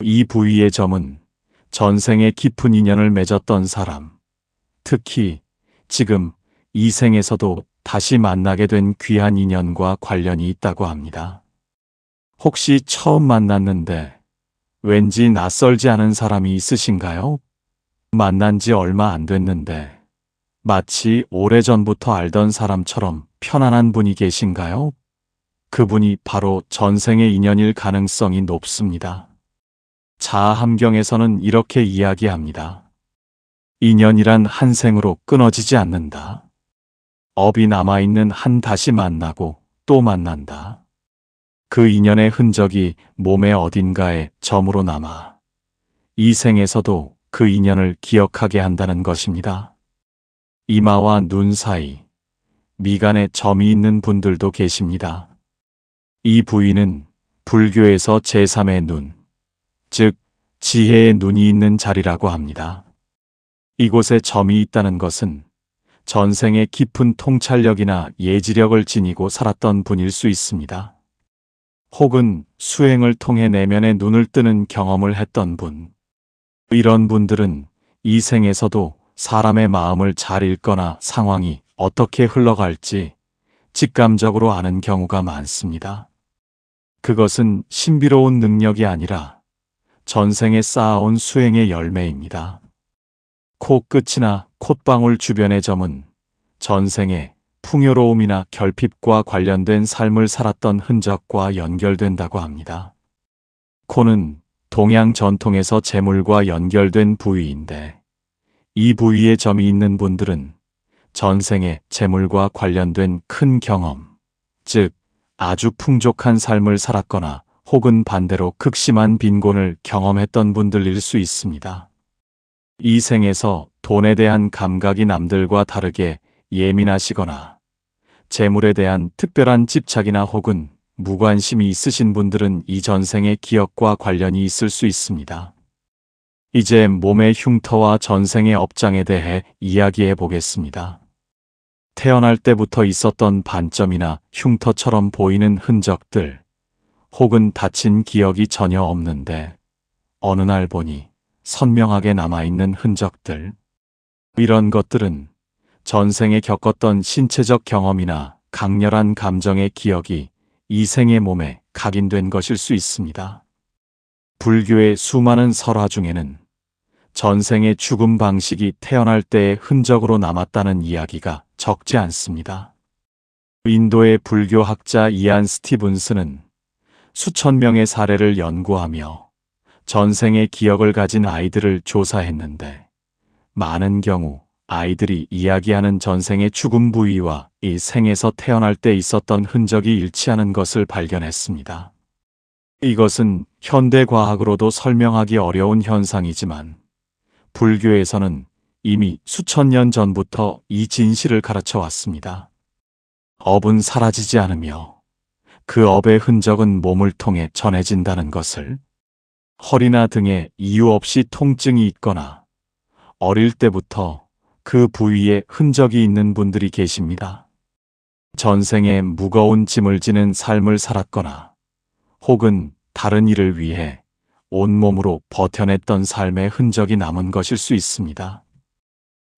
이 부위의 점은 전생에 깊은 인연을 맺었던 사람, 특히 지금 이 생에서도 다시 만나게 된 귀한 인연과 관련이 있다고 합니다. 혹시 처음 만났는데 왠지 낯설지 않은 사람이 있으신가요? 만난 지 얼마 안 됐는데 마치 오래전부터 알던 사람처럼 편안한 분이 계신가요? 그분이 바로 전생의 인연일 가능성이 높습니다. 자아함경에서는 이렇게 이야기합니다. 인연이란 한 생으로 끊어지지 않는다. 업이 남아있는 한 다시 만나고 또 만난다. 그 인연의 흔적이 몸의 어딘가에 점으로 남아 이 생에서도 그 인연을 기억하게 한다는 것입니다. 이마와 눈 사이, 미간에 점이 있는 분들도 계십니다. 이 부위는 불교에서 제3의 눈, 즉 지혜의 눈이 있는 자리라고 합니다. 이곳에 점이 있다는 것은 전생에 깊은 통찰력이나 예지력을 지니고 살았던 분일 수 있습니다. 혹은 수행을 통해 내면의 눈을 뜨는 경험을 했던 분. 이런 분들은 이 생에서도 사람의 마음을 잘 읽거나 상황이 어떻게 흘러갈지 직감적으로 아는 경우가 많습니다. 그것은 신비로운 능력이 아니라 전생에 쌓아온 수행의 열매입니다. 코끝이나 콧방울 주변의 점은 전생에 풍요로움이나 결핍과 관련된 삶을 살았던 흔적과 연결된다고 합니다. 코는 동양 전통에서 재물과 연결된 부위인데 이 부위에 점이 있는 분들은 전생에 재물과 관련된 큰 경험, 즉 아주 풍족한 삶을 살았거나 혹은 반대로 극심한 빈곤을 경험했던 분들일 수 있습니다. 이 생에서 돈에 대한 감각이 남들과 다르게 예민하시거나 재물에 대한 특별한 집착이나 혹은 무관심이 있으신 분들은 이 전생의 기억과 관련이 있을 수 있습니다. 이제 몸의 흉터와 전생의 업장에 대해 이야기해 보겠습니다. 태어날 때부터 있었던 반점이나 흉터처럼 보이는 흔적들, 혹은 다친 기억이 전혀 없는데 어느 날 보니 선명하게 남아있는 흔적들. 이런 것들은 전생에 겪었던 신체적 경험이나 강렬한 감정의 기억이 이 생의 몸에 각인된 것일 수 있습니다. 불교의 수많은 설화 중에는 전생의 죽음 방식이 태어날 때의 흔적으로 남았다는 이야기가 적지 않습니다. 인도의 불교학자 이안 스티븐스는 수천 명의 사례를 연구하며 전생의 기억을 가진 아이들을 조사했는데 많은 경우 아이들이 이야기하는 전생의 죽음 부위와 이 생에서 태어날 때 있었던 흔적이 일치하는 것을 발견했습니다. 이것은 현대 과학으로도 설명하기 어려운 현상이지만 불교에서는 이미 수천 년 전부터 이 진실을 가르쳐 왔습니다. 업은 사라지지 않으며 그 업의 흔적은 몸을 통해 전해진다는 것을. 허리나 등에 이유 없이 통증이 있거나 어릴 때부터 그 부위에 흔적이 있는 분들이 계십니다. 전생에 무거운 짐을 지는 삶을 살았거나 혹은 다른 일을 위해 온몸으로 버텨냈던 삶의 흔적이 남은 것일 수 있습니다.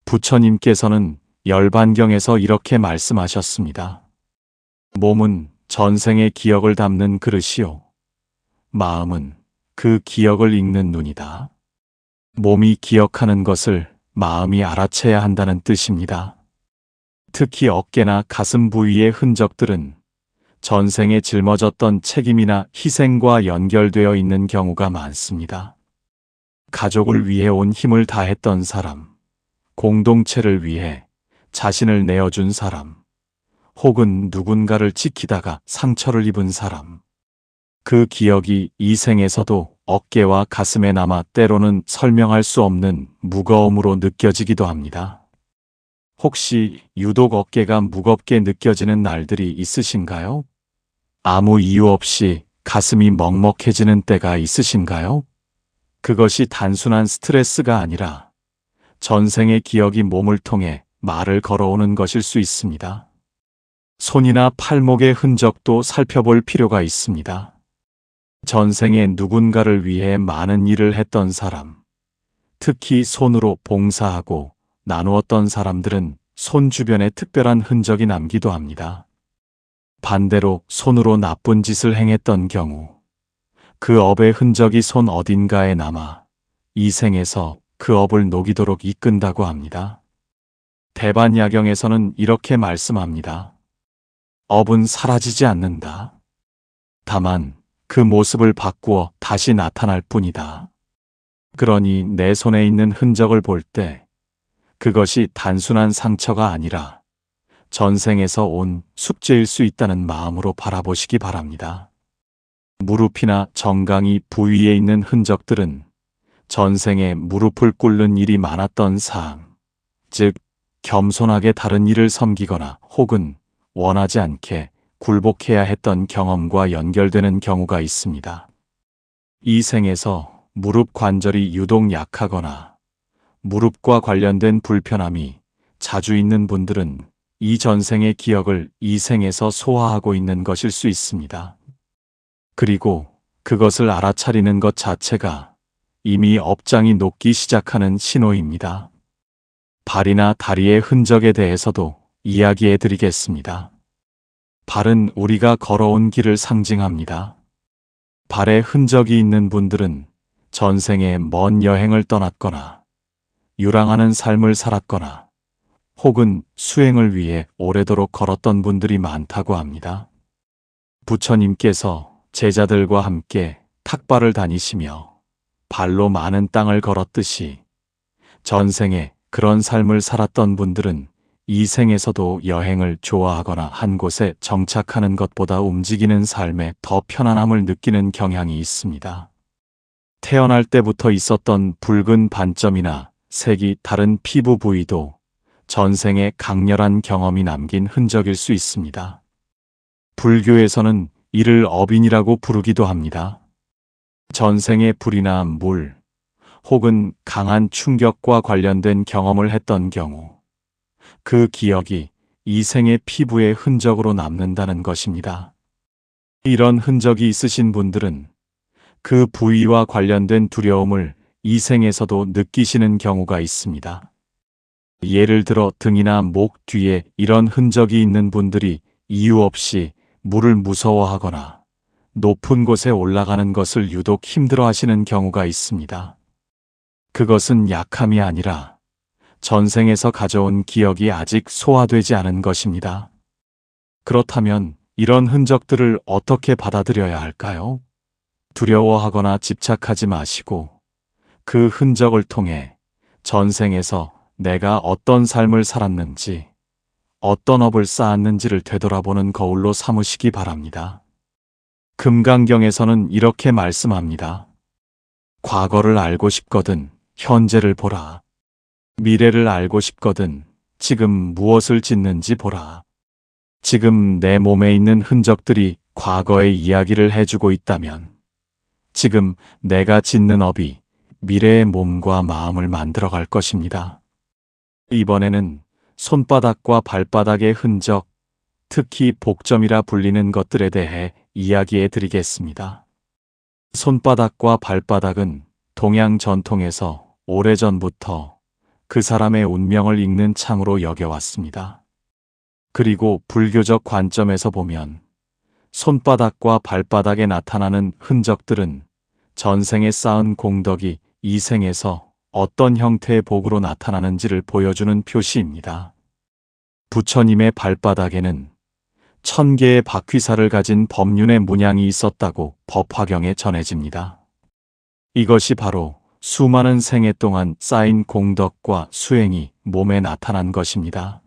부처님께서는 열반경에서 이렇게 말씀하셨습니다. 몸은 전생의 기억을 담는 그릇이요. 마음은 그 기억을 읽는 눈이다. 몸이 기억하는 것을 마음이 알아채야 한다는 뜻입니다. 특히 어깨나 가슴 부위의 흔적들은 전생에 짊어졌던 책임이나 희생과 연결되어 있는 경우가 많습니다. 가족을 위해 온 힘을 다했던 사람, 공동체를 위해 자신을 내어준 사람, 혹은 누군가를 지키다가 상처를 입은 사람. 그 기억이 이 생에서도 어깨와 가슴에 남아 때로는 설명할 수 없는 무거움으로 느껴지기도 합니다. 혹시 유독 어깨가 무겁게 느껴지는 날들이 있으신가요? 아무 이유 없이 가슴이 먹먹해지는 때가 있으신가요? 그것이 단순한 스트레스가 아니라 전생의 기억이 몸을 통해 말을 걸어오는 것일 수 있습니다. 손이나 팔목의 흔적도 살펴볼 필요가 있습니다. 전생에 누군가를 위해 많은 일을 했던 사람, 특히 손으로 봉사하고 나누었던 사람들은 손 주변에 특별한 흔적이 남기도 합니다. 반대로 손으로 나쁜 짓을 행했던 경우 그 업의 흔적이 손 어딘가에 남아 이 생에서 그 업을 녹이도록 이끈다고 합니다. 대반야경에서는 이렇게 말씀합니다. 업은 사라지지 않는다. 다만 그 모습을 바꾸어 다시 나타날 뿐이다. 그러니 내 손에 있는 흔적을 볼 때 그것이 단순한 상처가 아니라 전생에서 온 숙제일 수 있다는 마음으로 바라보시기 바랍니다. 무릎이나 정강이 부위에 있는 흔적들은 전생에 무릎을 꿇는 일이 많았던 사항, 즉 겸손하게 다른 일을 섬기거나 혹은 원하지 않게 굴복해야 했던 경험과 연결되는 경우가 있습니다. 이 생에서 무릎 관절이 유독 약하거나 무릎과 관련된 불편함이 자주 있는 분들은 이 전생의 기억을 이 생에서 소화하고 있는 것일 수 있습니다. 그리고 그것을 알아차리는 것 자체가 이미 업장이 녹기 시작하는 신호입니다. 발이나 다리의 흔적에 대해서도 이야기해 드리겠습니다. 발은 우리가 걸어온 길을 상징합니다. 발에 흔적이 있는 분들은 전생에 먼 여행을 떠났거나 유랑하는 삶을 살았거나 혹은 수행을 위해 오래도록 걸었던 분들이 많다고 합니다. 부처님께서 제자들과 함께 탁발을 다니시며 발로 많은 땅을 걸었듯이 전생에 그런 삶을 살았던 분들은 이 생에서도 여행을 좋아하거나 한 곳에 정착하는 것보다 움직이는 삶에 더 편안함을 느끼는 경향이 있습니다. 태어날 때부터 있었던 붉은 반점이나 색이 다른 피부 부위도 전생의 강렬한 경험이 남긴 흔적일 수 있습니다. 불교에서는 이를 업인이라고 부르기도 합니다. 전생의 불이나 물, 혹은 강한 충격과 관련된 경험을 했던 경우, 그 기억이 이 생의 피부에 흔적으로 남는다는 것입니다. 이런 흔적이 있으신 분들은 그 부위와 관련된 두려움을 이 생에서도 느끼시는 경우가 있습니다. 예를 들어 등이나 목 뒤에 이런 흔적이 있는 분들이 이유 없이 물을 무서워하거나 높은 곳에 올라가는 것을 유독 힘들어하시는 경우가 있습니다. 그것은 약함이 아니라 전생에서 가져온 기억이 아직 소화되지 않은 것입니다. 그렇다면 이런 흔적들을 어떻게 받아들여야 할까요? 두려워하거나 집착하지 마시고 그 흔적을 통해 전생에서 내가 어떤 삶을 살았는지, 어떤 업을 쌓았는지를 되돌아보는 거울로 삼으시기 바랍니다. 금강경에서는 이렇게 말씀합니다. 과거를 알고 싶거든 현재를 보라. 미래를 알고 싶거든 지금 무엇을 짓는지 보라. 지금 내 몸에 있는 흔적들이 과거의 이야기를 해주고 있다면 지금 내가 짓는 업이 미래의 몸과 마음을 만들어갈 것입니다. 이번에는 손바닥과 발바닥의 흔적, 특히 복점이라 불리는 것들에 대해 이야기해 드리겠습니다. 손바닥과 발바닥은 동양 전통에서 오래전부터 그 사람의 운명을 읽는 창으로 여겨왔습니다. 그리고 불교적 관점에서 보면 손바닥과 발바닥에 나타나는 흔적들은 전생에 쌓은 공덕이 이 생에서 어떤 형태의 복으로 나타나는지를 보여주는 표시입니다. 부처님의 발바닥에는 1000개의 바퀴살을 가진 법륜의 문양이 있었다고 법화경에 전해집니다. 이것이 바로 수많은 생애 동안 쌓인 공덕과 수행이 몸에 나타난 것입니다.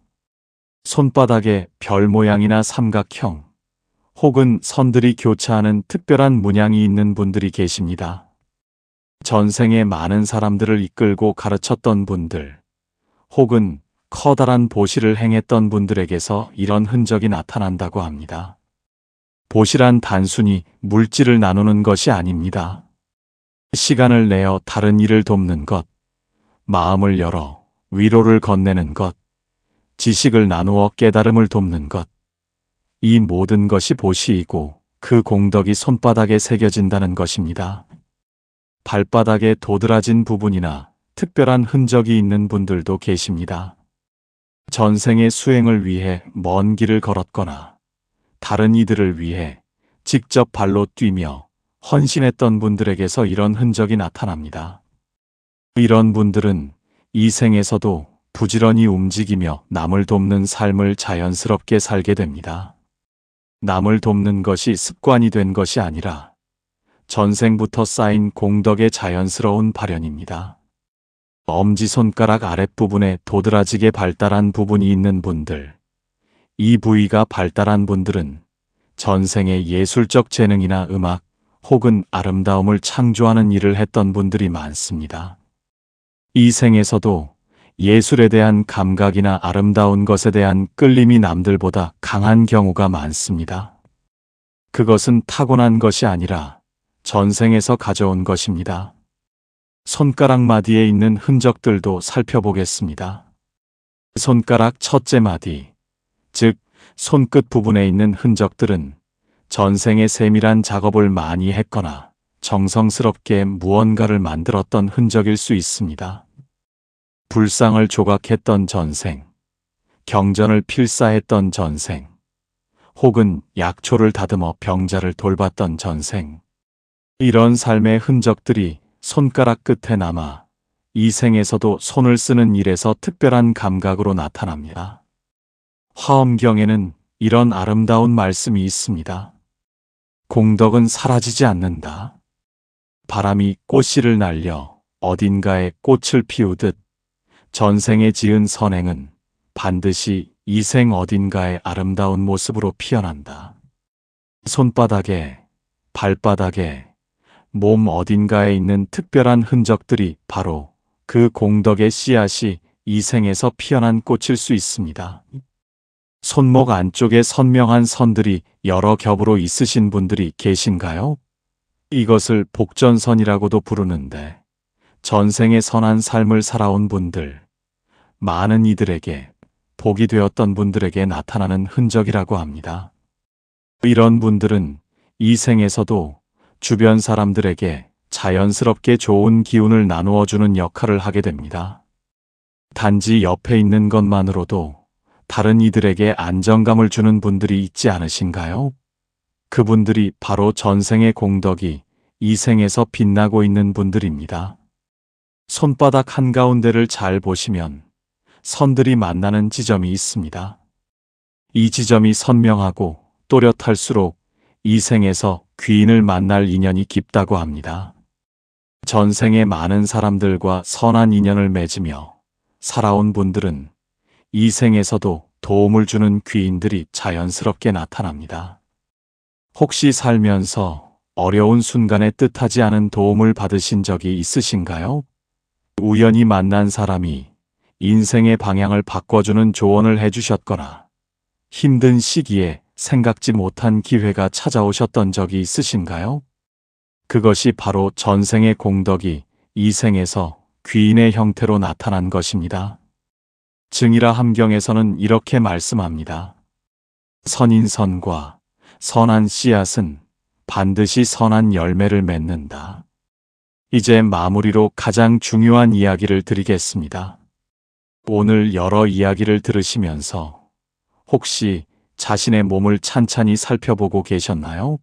손바닥에 별 모양이나 삼각형 혹은 선들이 교차하는 특별한 문양이 있는 분들이 계십니다. 전생에 많은 사람들을 이끌고 가르쳤던 분들 혹은 커다란 보시를 행했던 분들에게서 이런 흔적이 나타난다고 합니다. 보시란 단순히 물질을 나누는 것이 아닙니다. 시간을 내어 다른 일을 돕는 것, 마음을 열어 위로를 건네는 것, 지식을 나누어 깨달음을 돕는 것, 이 모든 것이 보시이고 그 공덕이 손바닥에 새겨진다는 것입니다. 발바닥에 도드라진 부분이나 특별한 흔적이 있는 분들도 계십니다. 전생의 수행을 위해 먼 길을 걸었거나 다른 이들을 위해 직접 발로 뛰며 헌신했던 분들에게서 이런 흔적이 나타납니다. 이런 분들은 이 생에서도 부지런히 움직이며 남을 돕는 삶을 자연스럽게 살게 됩니다. 남을 돕는 것이 습관이 된 것이 아니라 전생부터 쌓인 공덕의 자연스러운 발현입니다. 엄지손가락 아랫부분에 도드라지게 발달한 부분이 있는 분들, 이 부위가 발달한 분들은 전생의 예술적 재능이나 음악 혹은 아름다움을 창조하는 일을 했던 분들이 많습니다. 이 생에서도 예술에 대한 감각이나 아름다운 것에 대한 끌림이 남들보다 강한 경우가 많습니다. 그것은 타고난 것이 아니라 전생에서 가져온 것입니다. 손가락 마디에 있는 흔적들도 살펴보겠습니다. 손가락 첫째 마디, 즉 손끝 부분에 있는 흔적들은 전생에 세밀한 작업을 많이 했거나 정성스럽게 무언가를 만들었던 흔적일 수 있습니다. 불상을 조각했던 전생, 경전을 필사했던 전생, 혹은 약초를 다듬어 병자를 돌봤던 전생. 이런 삶의 흔적들이 손가락 끝에 남아 이 생에서도 손을 쓰는 일에서 특별한 감각으로 나타납니다. 화엄경에는 이런 아름다운 말씀이 있습니다. 공덕은 사라지지 않는다. 바람이 꽃씨를 날려 어딘가에 꽃을 피우듯 전생에 지은 선행은 반드시 이 생 어딘가에 아름다운 모습으로 피어난다. 손바닥에, 발바닥에, 몸 어딘가에 있는 특별한 흔적들이 바로 그 공덕의 씨앗이 이 생에서 피어난 꽃일 수 있습니다. 손목 안쪽에 선명한 선들이 여러 겹으로 있으신 분들이 계신가요? 이것을 복전선이라고도 부르는데 전생에 선한 삶을 살아온 분들, 많은 이들에게 복이 되었던 분들에게 나타나는 흔적이라고 합니다. 이런 분들은 이 생에서도 주변 사람들에게 자연스럽게 좋은 기운을 나누어주는 역할을 하게 됩니다. 단지 옆에 있는 것만으로도 다른 이들에게 안정감을 주는 분들이 있지 않으신가요? 그분들이 바로 전생의 공덕이 이 생에서 빛나고 있는 분들입니다. 손바닥 한가운데를 잘 보시면 선들이 만나는 지점이 있습니다. 이 지점이 선명하고 또렷할수록 이 생에서 귀인을 만날 인연이 깊다고 합니다. 전생에 많은 사람들과 선한 인연을 맺으며 살아온 분들은 이 생에서도 도움을 주는 귀인들이 자연스럽게 나타납니다. 혹시 살면서 어려운 순간에 뜻하지 않은 도움을 받으신 적이 있으신가요? 우연히 만난 사람이 인생의 방향을 바꿔주는 조언을 해주셨거나 힘든 시기에 생각지 못한 기회가 찾아오셨던 적이 있으신가요? 그것이 바로 전생의 공덕이 이 생에서 귀인의 형태로 나타난 것입니다. 증이라 함경에서는 이렇게 말씀합니다. 선인선과 선한 씨앗은 반드시 선한 열매를 맺는다. 이제 마무리로 가장 중요한 이야기를 드리겠습니다. 오늘 여러 이야기를 들으시면서 혹시 자신의 몸을 찬찬히 살펴보고 계셨나요?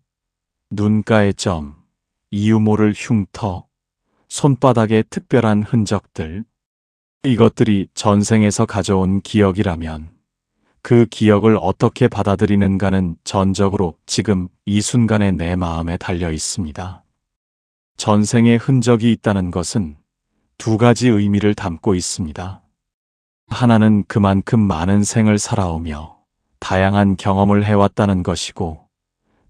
눈가의 점, 이유 모를 흉터, 손바닥의 특별한 흔적들, 이것들이 전생에서 가져온 기억이라면 그 기억을 어떻게 받아들이는가는 전적으로 지금 이 순간의 내 마음에 달려 있습니다. 전생의 흔적이 있다는 것은 두 가지 의미를 담고 있습니다. 하나는 그만큼 많은 생을 살아오며 다양한 경험을 해왔다는 것이고,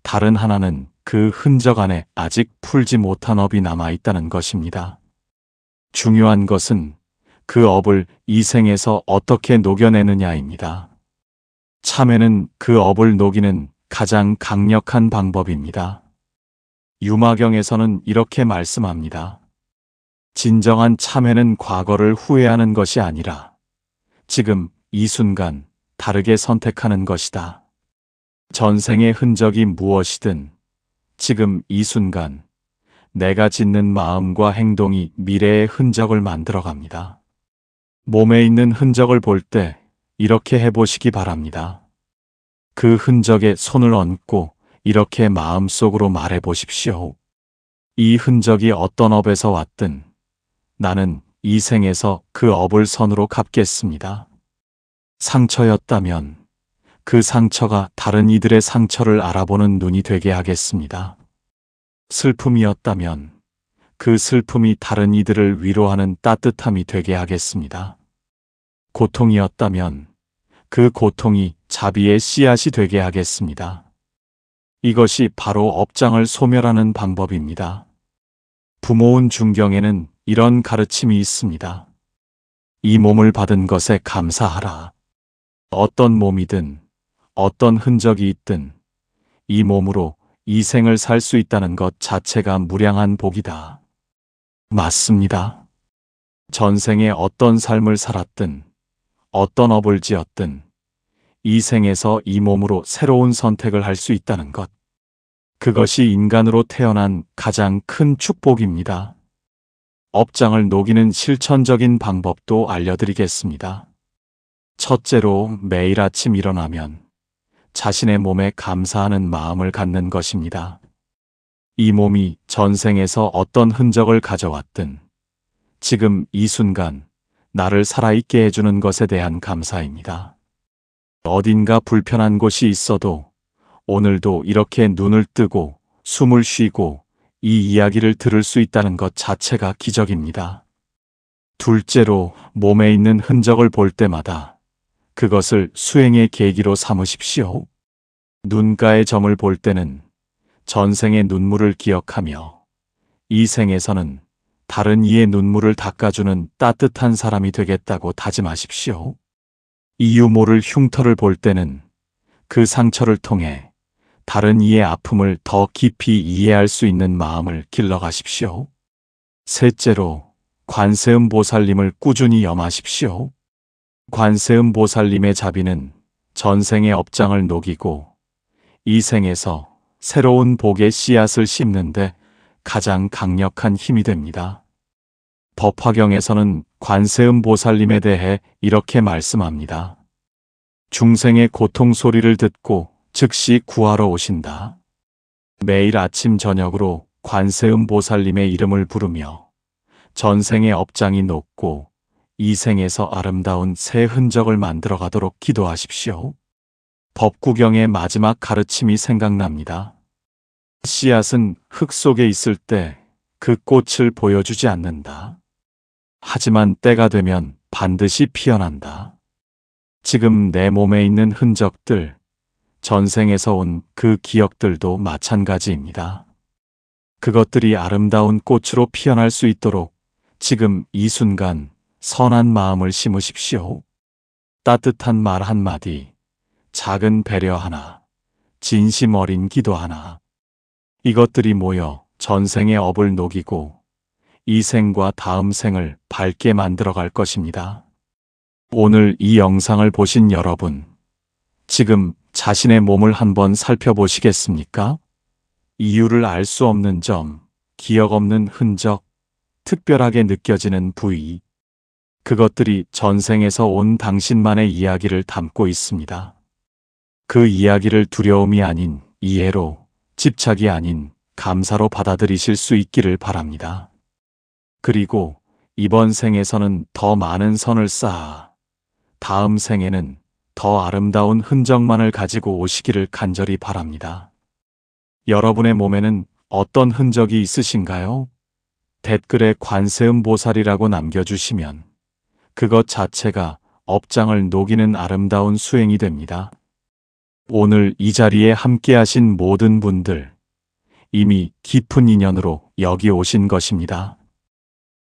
다른 하나는 그 흔적 안에 아직 풀지 못한 업이 남아있다는 것입니다. 중요한 것은 그 업을 이 생에서 어떻게 녹여내느냐입니다. 참회는 그 업을 녹이는 가장 강력한 방법입니다. 유마경에서는 이렇게 말씀합니다. 진정한 참회는 과거를 후회하는 것이 아니라 지금 이 순간 다르게 선택하는 것이다. 전생의 흔적이 무엇이든 지금 이 순간 내가 짓는 마음과 행동이 미래의 흔적을 만들어갑니다. 몸에 있는 흔적을 볼 때 이렇게 해보시기 바랍니다. 그 흔적에 손을 얹고 이렇게 마음속으로 말해보십시오. 이 흔적이 어떤 업에서 왔든 나는 이 생에서 그 업을 선으로 갚겠습니다. 상처였다면 그 상처가 다른 이들의 상처를 알아보는 눈이 되게 하겠습니다. 슬픔이었다면 그 슬픔이 다른 이들을 위로하는 따뜻함이 되게 하겠습니다. 고통이었다면 그 고통이 자비의 씨앗이 되게 하겠습니다. 이것이 바로 업장을 소멸하는 방법입니다. 부모운 중경에는 이런 가르침이 있습니다. 이 몸을 받은 것에 감사하라. 어떤 몸이든 어떤 흔적이 있든 이 몸으로 이 생을 살 수 있다는 것 자체가 무량한 복이다. 맞습니다. 전생에 어떤 삶을 살았든 어떤 업을 지었든 이 생에서 이 몸으로 새로운 선택을 할 수 있다는 것. 그것이 인간으로 태어난 가장 큰 축복입니다. 업장을 녹이는 실천적인 방법도 알려드리겠습니다. 첫째로 매일 아침 일어나면 자신의 몸에 감사하는 마음을 갖는 것입니다. 이 몸이 전생에서 어떤 흔적을 가져왔든 지금 이 순간 나를 살아있게 해주는 것에 대한 감사입니다. 어딘가 불편한 곳이 있어도 오늘도 이렇게 눈을 뜨고 숨을 쉬고 이 이야기를 들을 수 있다는 것 자체가 기적입니다. 둘째로 몸에 있는 흔적을 볼 때마다 그것을 수행의 계기로 삼으십시오. 눈가의 점을 볼 때는 전생의 눈물을 기억하며 이 생에서는 다른 이의 눈물을 닦아주는 따뜻한 사람이 되겠다고 다짐하십시오. 이유 모를 흉터를 볼 때는 그 상처를 통해 다른 이의 아픔을 더 깊이 이해할 수 있는 마음을 길러가십시오. 셋째로 관세음 보살님을 꾸준히 염하십시오. 관세음 보살님의 자비는 전생의 업장을 녹이고 이 생에서 새로운 복의 씨앗을 심는데 가장 강력한 힘이 됩니다. 법화경에서는 관세음 보살님에 대해 이렇게 말씀합니다. 중생의 고통 소리를 듣고 즉시 구하러 오신다. 매일 아침 저녁으로 관세음 보살님의 이름을 부르며 전생의 업장이 녹고 이 생에서 아름다운 새 흔적을 만들어 가도록 기도하십시오. 법구경의 마지막 가르침이 생각납니다. 씨앗은 흙 속에 있을 때 그 꽃을 보여주지 않는다. 하지만 때가 되면 반드시 피어난다. 지금 내 몸에 있는 흔적들, 전생에서 온 그 기억들도 마찬가지입니다. 그것들이 아름다운 꽃으로 피어날 수 있도록 지금 이 순간 선한 마음을 심으십시오. 따뜻한 말 한마디, 작은 배려 하나, 진심 어린 기도 하나. 이것들이 모여 전생의 업을 녹이고 이 생과 다음 생을 밝게 만들어갈 것입니다. 오늘 이 영상을 보신 여러분, 지금 자신의 몸을 한번 살펴보시겠습니까? 이유를 알 수 없는 점, 기억 없는 흔적, 특별하게 느껴지는 부위. 그것들이 전생에서 온 당신만의 이야기를 담고 있습니다. 그 이야기를 두려움이 아닌 이해로, 집착이 아닌 감사로 받아들이실 수 있기를 바랍니다. 그리고 이번 생에서는 더 많은 선을 쌓아 다음 생에는 더 아름다운 흔적만을 가지고 오시기를 간절히 바랍니다. 여러분의 몸에는 어떤 흔적이 있으신가요? 댓글에 관세음 보살이라고 남겨주시면 그것 자체가 업장을 녹이는 아름다운 수행이 됩니다. 오늘 이 자리에 함께하신 모든 분들, 이미 깊은 인연으로 여기 오신 것입니다.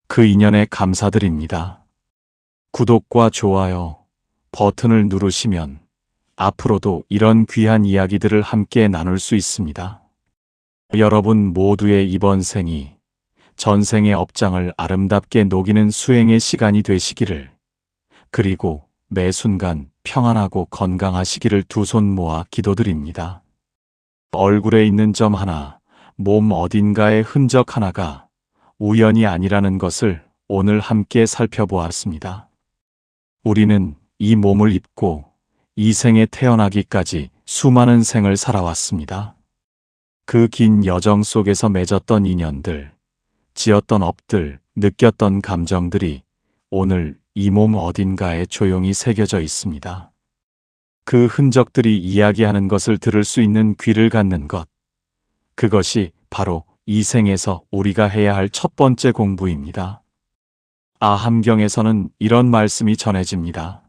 그 인연에 감사드립니다. 구독과 좋아요 버튼을 누르시면 앞으로도 이런 귀한 이야기들을 함께 나눌 수 있습니다. 여러분 모두의 이번 생이 전생의 업장을 아름답게 녹이는 수행의 시간이 되시기를, 그리고 매 순간 평안하고 건강하시기를 두 손 모아 기도드립니다. 얼굴에 있는 점 하나, 몸 어딘가의 흔적 하나가 우연이 아니라는 것을 오늘 함께 살펴보았습니다. 우리는 이 몸을 입고 이 생에 태어나기까지 수많은 생을 살아왔습니다. 그 긴 여정 속에서 맺었던 인연들, 지었던 업들, 느꼈던 감정들이 오늘 이 몸 어딘가에 조용히 새겨져 있습니다. 그 흔적들이 이야기하는 것을 들을 수 있는 귀를 갖는 것, 그것이 바로 이 생에서 우리가 해야 할 첫 번째 공부입니다. 아함경에서는 이런 말씀이 전해집니다.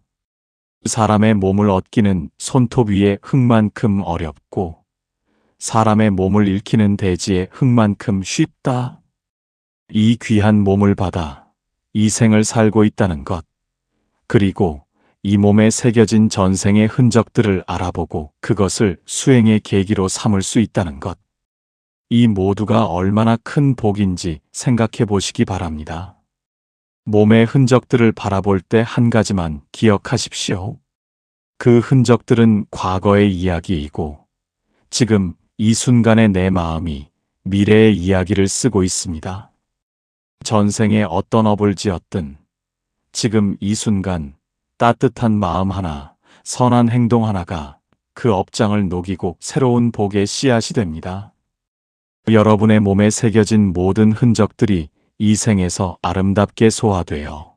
사람의 몸을 얻기는 손톱 위에 흙만큼 어렵고 사람의 몸을 잃기는 대지에 흙만큼 쉽다. 이 귀한 몸을 받아 이 생을 살고 있다는 것, 그리고 이 몸에 새겨진 전생의 흔적들을 알아보고 그것을 수행의 계기로 삼을 수 있다는 것. 이 모두가 얼마나 큰 복인지 생각해 보시기 바랍니다. 몸의 흔적들을 바라볼 때 한 가지만 기억하십시오. 그 흔적들은 과거의 이야기이고 지금 이 순간의 내 마음이 미래의 이야기를 쓰고 있습니다. 전생에 어떤 업을 지었든 지금 이 순간 따뜻한 마음 하나, 선한 행동 하나가 그 업장을 녹이고 새로운 복의 씨앗이 됩니다. 여러분의 몸에 새겨진 모든 흔적들이 이 생에서 아름답게 소화되어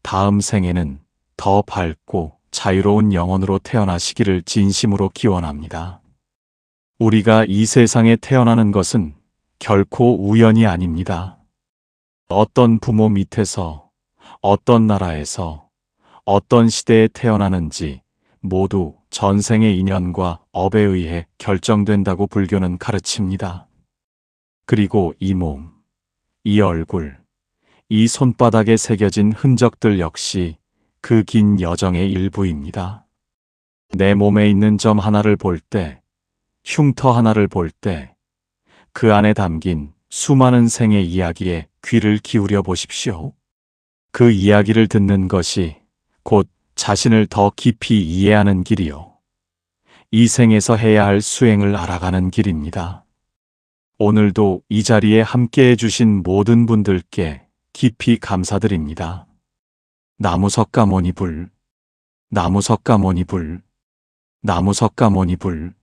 다음 생에는 더 밝고 자유로운 영혼으로 태어나시기를 진심으로 기원합니다. 우리가 이 세상에 태어나는 것은 결코 우연이 아닙니다. 어떤 부모 밑에서, 어떤 나라에서, 어떤 시대에 태어나는지 모두 전생의 인연과 업에 의해 결정된다고 불교는 가르칩니다. 그리고 이 몸, 이 얼굴, 이 손바닥에 새겨진 흔적들 역시 그 긴 여정의 일부입니다. 내 몸에 있는 점 하나를 볼 때, 흉터 하나를 볼 때, 그 안에 담긴 수많은 생의 이야기에 귀를 기울여 보십시오. 그 이야기를 듣는 것이 곧 자신을 더 깊이 이해하는 길이요. 이 생에서 해야 할 수행을 알아가는 길입니다. 오늘도 이 자리에 함께해 주신 모든 분들께 깊이 감사드립니다. 나무석가모니불, 나무석가모니불, 나무석가모니불.